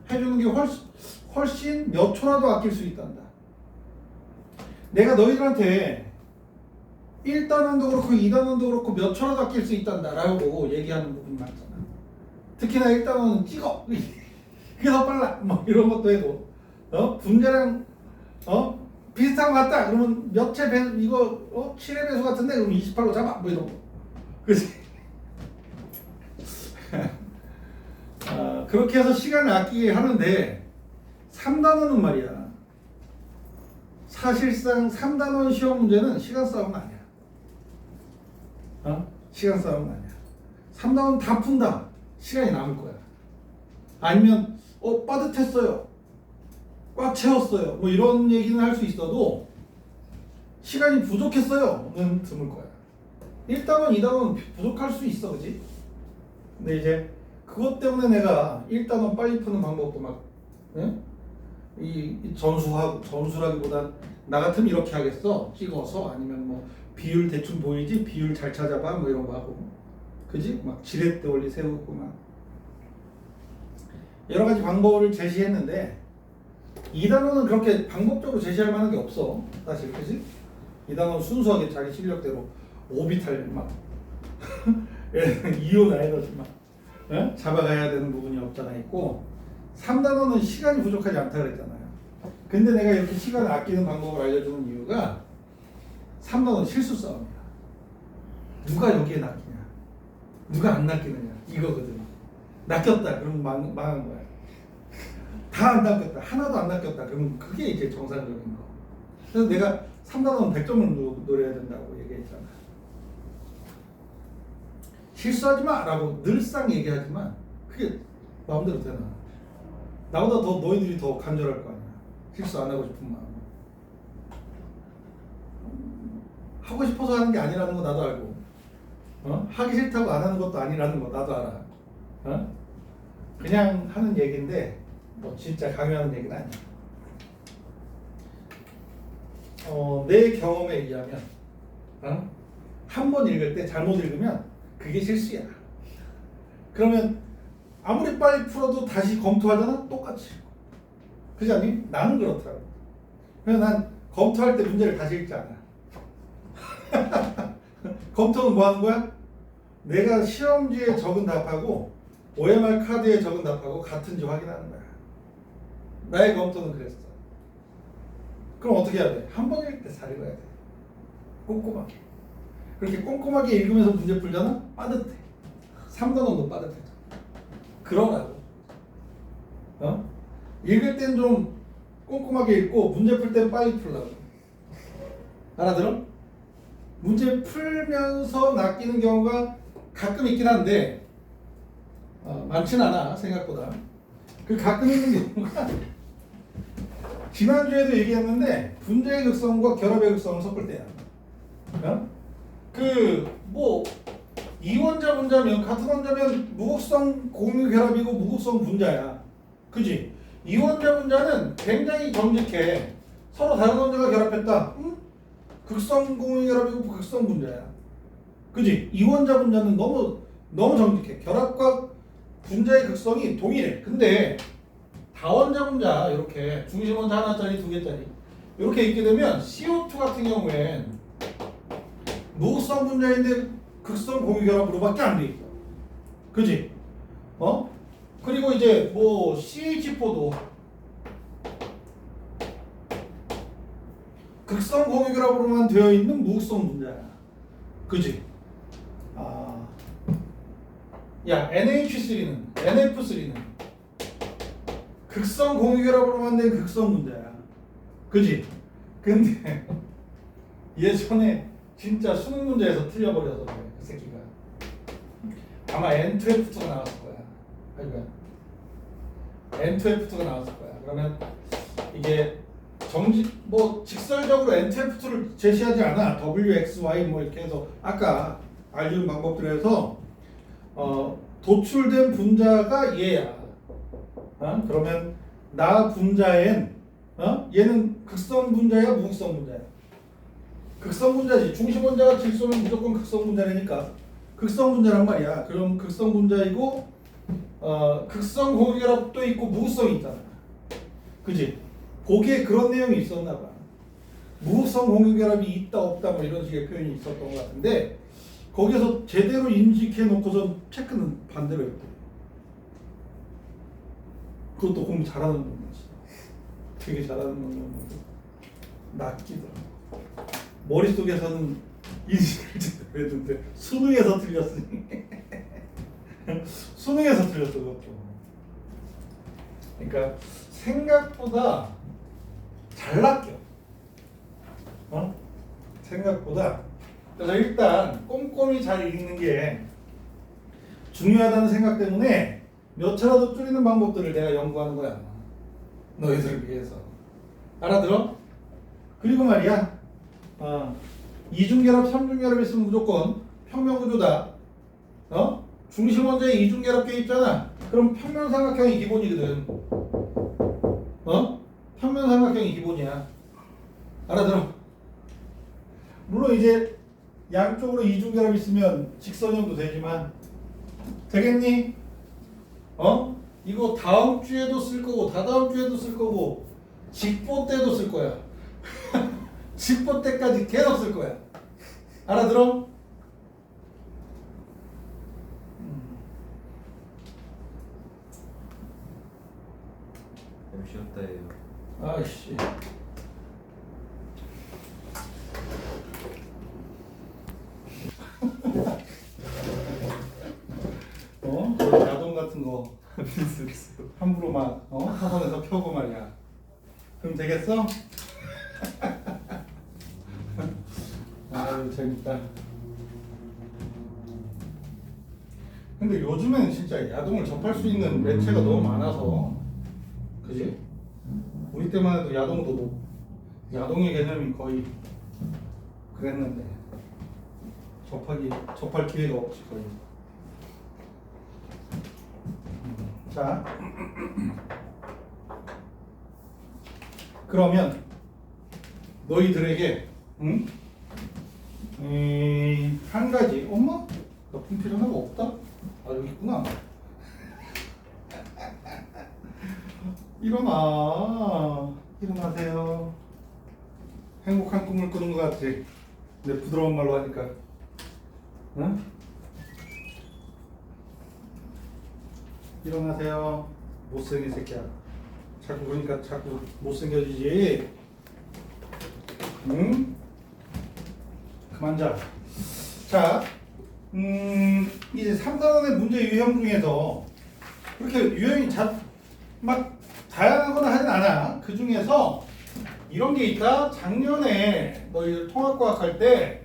해주는 게 훨씬 몇 초라도 아낄 수 있단다. 내가 너희들한테 1단원도 그렇고 2단원도 그렇고 몇 초라도 아낄 수 있단다 라고 얘기하는 부분이 많잖아. 특히나 1단원은 찍어. 그게 더 빨라. 뭐 이런 것도 해도 분자량 비슷한 것 같다. 그러면 몇체 배수 이거 7의 배수 같은데 그럼 28로 잡아. 뭐 이런 거. 그렇지? 그렇게 해서 시간을 아끼게 하는데 3단원은 말이야. 사실상 3단원 시험 문제는 시간 싸움은 아니야. 시간 싸움은 아니야. 3단원 다 푼다. 시간이 남을 거야. 아니면 빠듯했어요. 꽉 채웠어요. 뭐 이런 얘기는 할 수 있어도 시간이 부족했어요.는 드물 거야. 1단원, 2단원 부족할 수 있어, 그지? 근데 이제 그것 때문에 내가 1단원 빨리 푸는 방법도 막 이 전수라기보단 나 같으면 이렇게 하겠어. 찍어서 아니면 뭐 비율 대충 보이지? 비율 잘 찾아봐. 뭐 이런 거 하고. 그지? 막 지렛대 원리 세우고 막 여러 가지 방법을 제시했는데 2단원은 그렇게 방법적으로 제시할 만한 게 없어. 사실 그지? 2단원 순수하게 자기 실력대로 오비탈 막 이온 에너지 막 잡아가야 되는 부분이 없잖아 있고 3단원은 시간이 부족하지 않다 그랬잖아요. 근데 내가 이렇게 시간을 아끼는 방법을 알려주는 이유가 3단원 실수 싸움이야. 누가 여기에 낚이냐 누가 안 낚이느냐 이거거든. 낚였다 그러면 망한 거야. 다 안 낚였다 하나도 안 낚였다 그러면 그게 이제 정상적인 거. 그래서 내가 3단원 100점을 노려야 된다고 얘기했잖아. 실수하지 마 라고 늘상 얘기하지만 그게 마음대로 되나. 나보다 더 너희들이 더 간절할 거 아니야. 실수 안 하고 싶은 마음. 하고 싶어서 하는 게 아니라는 거 나도 알고 하기 싫다고 안 하는 것도 아니라는 거 나도 알아. 그냥 하는 얘기인데 뭐 진짜 강요하는 얘기는 아니야. 내 경험에 의하면 한 번 읽을 때 잘못 읽으면 그게 실수야. 그러면 아무리 빨리 풀어도 다시 검토하잖아? 똑같이. 그렇지 않니? 나는 그렇더라고. 그래서 난 검토할 때 문제를 다시 읽지 않아. 검토는 뭐 하는 거야? 내가 시험지에 적은 답하고 OMR 카드에 적은 답하고 같은지 확인하는 거야. 나의 검토는 그랬어. 그럼 어떻게 해야 돼? 한 번 읽을 때 잘 읽어야 돼. 꼼꼼하게. 그렇게 꼼꼼하게 읽으면서 문제 풀잖아? 빠듯해. 3단원도 빠듯해. 그러라고. 읽을 땐 좀 꼼꼼하게 읽고 문제 풀 땐 빨리 풀라고. 알아들어? 문제 풀면서 낚이는 경우가 가끔 있긴 한데 많진 않아 생각보다. 그 가끔 있는 경우가 지난주에도 얘기했는데 분자의 극성과 결합의 극성을 섞을 때야. 뭐 이원자 분자면 같은 원자면 무극성 공유 결합이고 무극성 분자야. 그지? 이원자 분자는 굉장히 정직해. 서로 다른 원자가 결합했다. 응? 극성 공유 결합이고 극성 분자야. 그지? 이원자 분자는 너무 정직해. 결합과 분자의 극성이 동일해. 근데 다원자 분자 이렇게 중심 원자 하나짜리 두 개짜리 이렇게 있게 되면 CO2 같은 경우엔 무극성 분자인데 극성 공유 결합으로밖에 안 돼 있어. 그지? 그리고 이제 뭐 CH4도 극성 공유 결합으로만 되어 있는 무극성 분자야. 그지? 야, NH3는 NF3는 극성 공유 결합으로만 된 극성 분자야. 그지? 근데 예전에 진짜 수능 문제에서 틀려버려서 그래, 그 새끼가. 아마 N2F2가 나왔을 거야. 아이고야. N2F2가 나왔을 거야. 그러면 이게 직설적으로 N2F2를 제시하지 않아. W, X, Y 뭐 이렇게 해서 아까 알려준 방법들에서 도출된 분자가 얘야. 그러면 나 분자엔 얘는 극성 분자야, 무극성 분자야? 극성 분자지. 중심 원자가 질소면 무조건 극성 분자라니까. 극성 분자란 말이야. 그럼 극성 분자이고 극성 공유 결합도 있고 무극성이 있잖아. 그지? 거기에 그런 내용이 있었나 봐. 무극성 공유 결합이 있다 없다 뭐 이런 식의 표현이 있었던 것 같은데 거기에서 제대로 인식해 놓고서 체크는 반대로 했대. 그것도 공부 잘하는 놈이지. 되게 잘하는 놈이고 낚이더라. 머릿속에서는 인식을 제대로 했는데 수능에서 틀렸으니 수능에서 틀렸어 그것도. 그러니까 생각보다 잘 낚여. 생각보다. 그래서 일단 꼼꼼히 잘 읽는 게 중요하다는 생각 때문에 몇 차라도 줄이는 방법들을 내가 연구하는 거야. 너희들을 위해서. 알아들어? 그리고 말이야. 이중결합, 삼중결합 있으면 무조건 평면구조다. 중심 원자에 이중결합계 있잖아. 그럼 평면삼각형이 기본이거든. 평면삼각형이 기본이야. 알아들어? 물론 이제 양쪽으로 이중결합 있으면 직선형도 되지만 되겠니? 이거 다음 주에도 쓸 거고 다다음 주에도 쓸 거고 직보 때도 쓸 거야. 직보 때까지 계속 쓸 거야. 알아들어? 쉬었다예요. 아이씨. 야동 같은 거 함부로 막 학원에서 펴고 말이야. 그럼 되겠어? 아유 재밌다. 근데 요즘에는 진짜 야동을 접할 수 있는 매체가 너무 많아서, 그지? 우리 때만 해도 야동의 개념이 거의 그랬는데 접할 기회가 없지 거의. 자, 그러면 너희들에게 한 가지. 엄마? 나 분필 하나가 없다? 아 여기 있구나. 일어나세요. 행복한 꿈을 꾸는 것 같지? 내 부드러운 말로 하니까. 응? 일어나세요. 못생긴 새끼야. 자꾸 그러니까 자꾸 못생겨지지. 응? 그만 자. 자, 이제 3단원의 문제 유형 중에서 그렇게 유형이 막 다양하거나 하진 않아. 그 중에서 이런 게 있다. 작년에 너희들 통합과학 할 때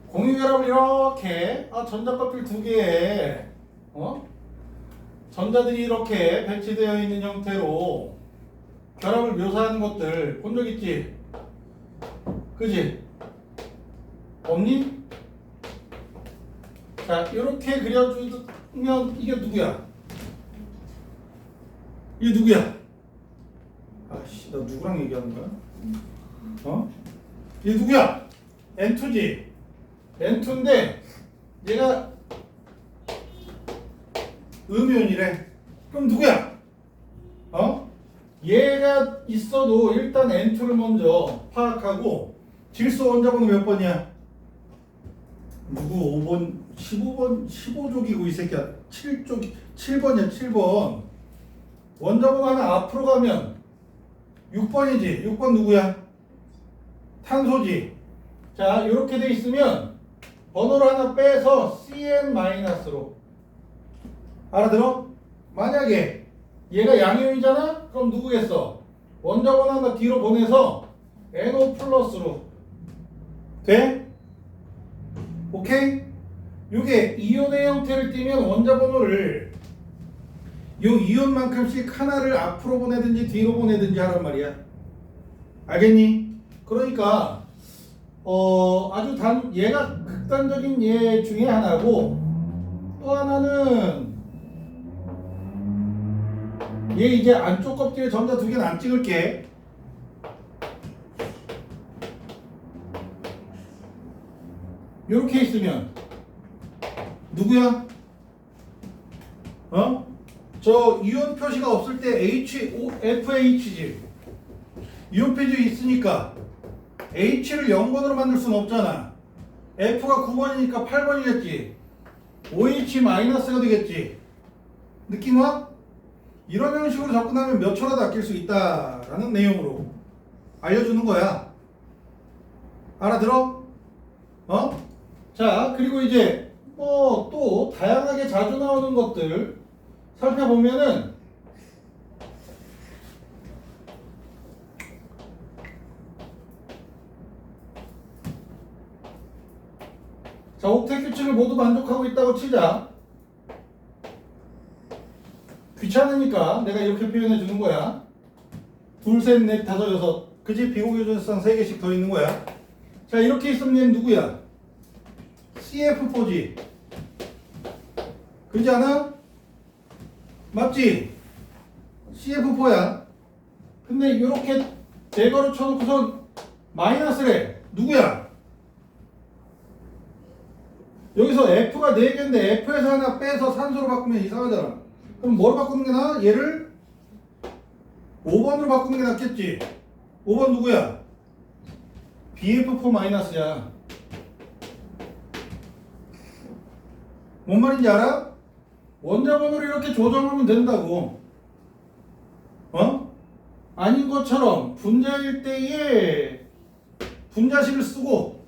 공유결합을 이렇게 전자껍질 두 개에 전자들이 이렇게 배치되어 있는 형태로 결합을 묘사하는 것들 본 적 있지? 그지? 없니? 자, 이렇게 그려주면 이게 누구야? 이게 누구야? 아씨, 나 누구랑 얘기하는 거야? 이게 누구야? N2지? N2인데 얘가 음이온이래. 그럼 누구야? 얘가 있어도 일단 N2를 먼저 파악하고 질소 원자번호 몇 번이야? 누구 5번, 15번, 15족이고 이 새끼야. 7번이야, 7번. 원자번호 하나 앞으로 가면 6번이지. 6번 누구야? 탄소지. 자, 이렇게 돼 있으면 번호를 하나 빼서 CN-로. 알아들어? 만약에 얘가 양이온이잖아? 그럼 누구겠어? 원자번호 하나 뒤로 보내서 NO+로. 돼? 오케이? 요게 이온의 형태를 띠면 원자번호를 요 이온만큼씩 하나를 앞으로 보내든지 뒤로 보내든지 하란 말이야. 알겠니? 그러니까 아주 얘가 극단적인 예 중에 하나고, 또 하나는 얘 이제 안쪽 껍질에 전자 두 개는 안 찍을게. 요렇게 있으면 누구야? 저 이온 표시가 없을 때 FH지. 이온 표시 있으니까 H를 0번으로 만들 수는 없잖아. F가 9번이니까 8번이겠지. OH-가 되겠지. 느낌 와? 이런 형식으로 접근하면 몇 초라도 아낄 수 있다라는 내용으로 알려주는 거야. 알아들어? 자, 그리고 이제 또 다양하게 자주 나오는 것들 살펴보면은 자, 옥텀 규칙을 모두 만족하고 있다고 치자. 귀찮으니까 내가 이렇게 표현해 주는 거야. 둘, 셋, 넷, 다섯, 여섯. 그지? 비공유전성 3개씩 더 있는 거야. 자, 이렇게 있으면 얘는 누구야? CF4지. 그러지 않아? 맞지? CF4야. 근데 이렇게 제거를 쳐놓고선 마이너스래. 누구야? 여기서 F가 4개인데 F에서 하나 빼서 산소로 바꾸면 이상하잖아. 그럼 뭐로 바꾸는 게 나아? 얘를 5번으로 바꾸는 게 낫겠지. 5번 누구야? BF4-야. 뭔 말인지 알아? 원자번호를 이렇게 조정하면 된다고. 아닌 것처럼 분자일 때에 분자식을 쓰고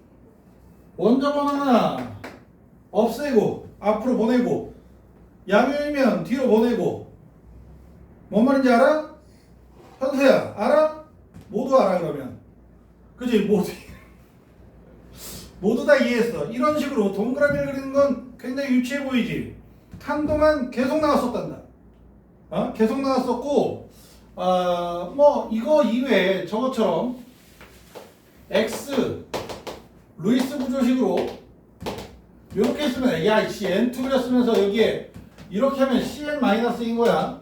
원자번호 하나 없애고 앞으로 보내고, 양이면 뒤로 보내고. 뭔 말인지 알아? 현수야, 알아? 모두 알아. 그러면 그지? 모두 다 이해했어. 이런 식으로 동그라미를 그리는 건 굉장히 유치해 보이지? 한동안 계속 나왔었단다. 계속 나왔었고, 이거 이외에 저것처럼 X 루이스 구조식으로 이렇게 했으면, 야이씨 N2 그렸으면서 여기에 이렇게 하면 CN-인 거야.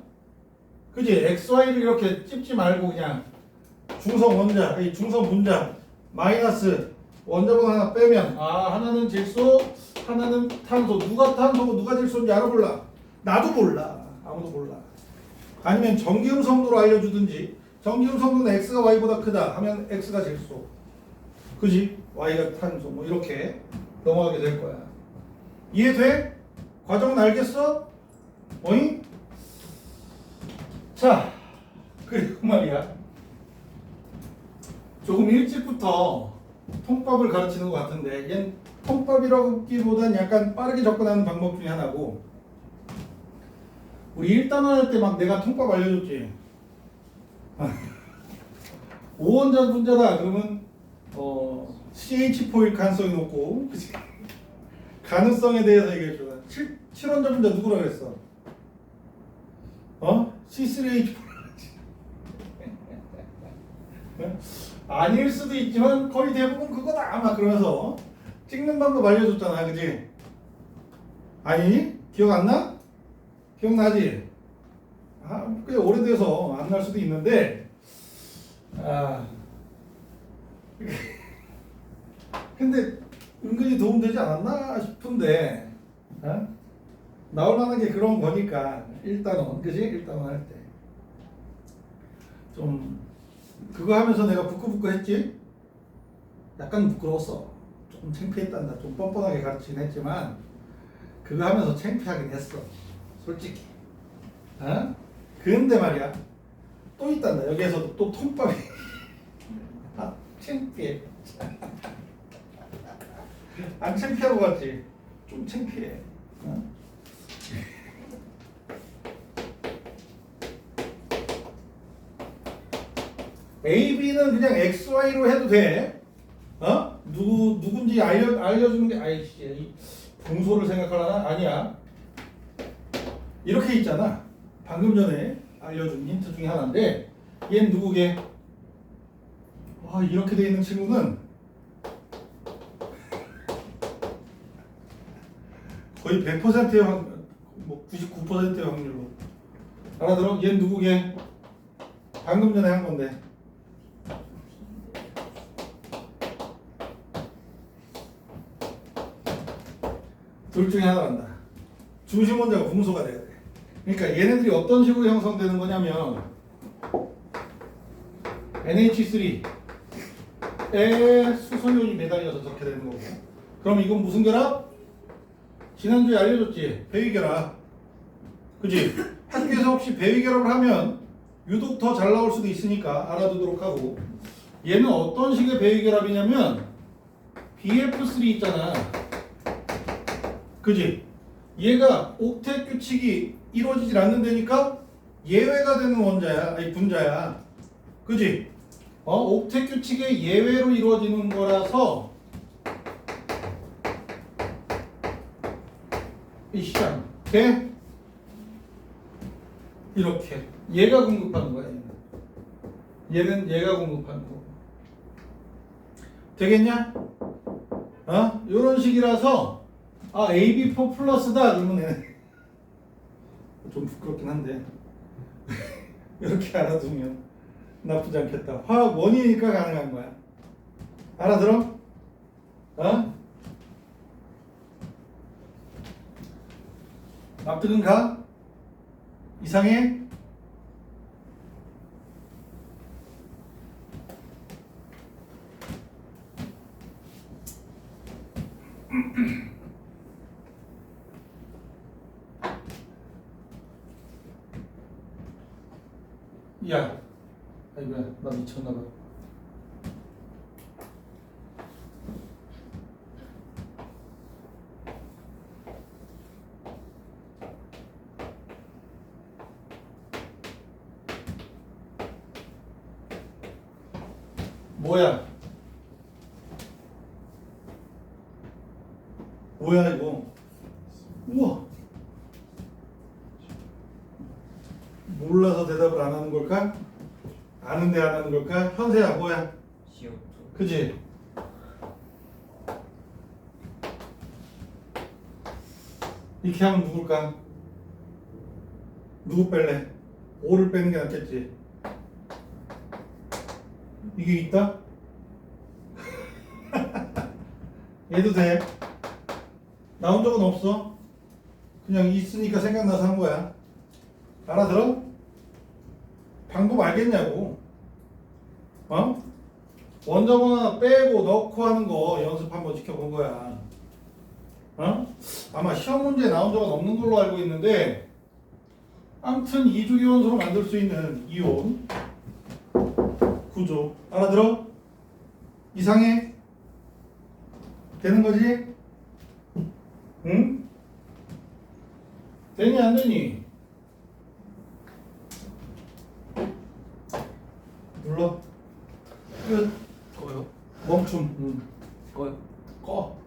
그지? XY를 이렇게 찝지 말고 그냥 중성 원자, 중성 분자 마이너스 원자번호 하나 빼면, 하나는 질소, 하나는 탄소. 누가 탄소고 누가 질소인지 알아볼라. 나도 몰라. 아무도 몰라. 아니면 전기음 성도로 알려주든지, 전기음 성도는 X가 Y보다 크다 하면 X가 질소, 그지? Y가 탄소, 뭐 이렇게 넘어가게 될 거야. 이해돼? 과정은 알겠어? 어이? 자, 그리고 말이야. 조금 일찍부터 통법을 가르치는 것 같은데, 얘는 통법이라기보단 약간 빠르게 접근하는 방법 중에 하나고, 우리 1단원 할 때 막 내가 통법 알려줬지. 5원전 분자다 그러면 CH4일 가능성이 높고, 그치? 가능성에 대해서 얘기해줘. 7원전 분자 누구라 그랬어? C3H4. 아닐 수도 있지만 거의 대부분 그거다 아마 그러면서 찍는 방법 알려줬잖아, 그지? 아니? 기억 안 나? 기억나지? 꽤 오래돼서 안 날 수도 있는데, 근데 은근히 도움되지 않았나 싶은데, 나올 만한 게 그런 거니까, 1단원, 그지? 1단원 할 때. 좀, 그거 하면서 내가 부끄부끄 했지? 약간 부끄러웠어. 조금 창피했단다. 좀 뻔뻔하게 가르치긴 했지만, 그거 하면서 창피하긴 했어. 솔직히. 근데 말이야. 또 있단다. 여기에서도 또 통밥이. 창피해. 안 창피하고 갔지? 좀 창피해. A, B는 그냥 X, Y로 해도 돼. 누군지 알려주는 게, 아이씨, 이 봉소를 생각하려나? 아니야. 이렇게 있잖아. 방금 전에 알려준 힌트 중에 하나인데, 얘는 누구게? 이렇게 돼 있는 친구는 거의 100%의 확률, 99%의 확률로. 알아들어? 얘는 누구게? 방금 전에 한 건데. 둘 중에 하나 간다. 중심 원자가 분소가 돼야 돼. 그러니까 얘네들이 어떤 식으로 형성되는 거냐면 NH3에 수소이온이 매달려서 저렇게 되는 거고. 그럼 이건 무슨 결합? 지난주에 알려줬지. 배위결합. 그지? 학교에서 혹시 배위결합을 하면 유독 더 잘 나올 수도 있으니까 알아두도록 하고, 얘는 어떤 식의 배위결합이냐면 BF3 있잖아. 그지? 얘가 옥텟 규칙이 이루어지질 않는다니까 예외가 되는 원자야, 아니 분자야. 그지? 옥텟 규칙의 예외로 이루어지는 거라서 이 시장 돼? 이렇게 얘가 공급하는 거야. 얘는 얘가 공급하는 거. 되겠냐? 이런 식이라서 AB4 플러스다 그러면 얘는 좀 부끄럽긴 한데 이렇게 알아두면 나쁘지 않겠다. 화학 원이니까 가능한 거야. 알아들어? 납득은 가? 이상해? 야, 아이고야, 나 미쳤나봐. 뭐야? 뭐야 이거? 우와. 몰라서 대답을 안 하는 걸까? 아는데 안 하는 걸까? 현세야 뭐야? CO2. 그지? 이렇게 하면 누굴까? 누구 뺄래? 5를 빼는 게 낫겠지. 이게 있다? 얘도 돼. 나온 적은 없어. 그냥 있으니까 생각나서 한 거야. 알아들어? 방법 알겠냐고. 원자번 하나 빼고 넣고 하는 거 연습 한번 시켜본 거야. 아마 시험 문제에 나온 적은 없는 걸로 알고 있는데 아무튼 이주기원소로 만들 수 있는 이온 구조 알아들어? 이상해? 되는 거지? 응? 되니 안 되니? 눌러. 끝. 꺼요. 멈춤. 꺼요. 꺼.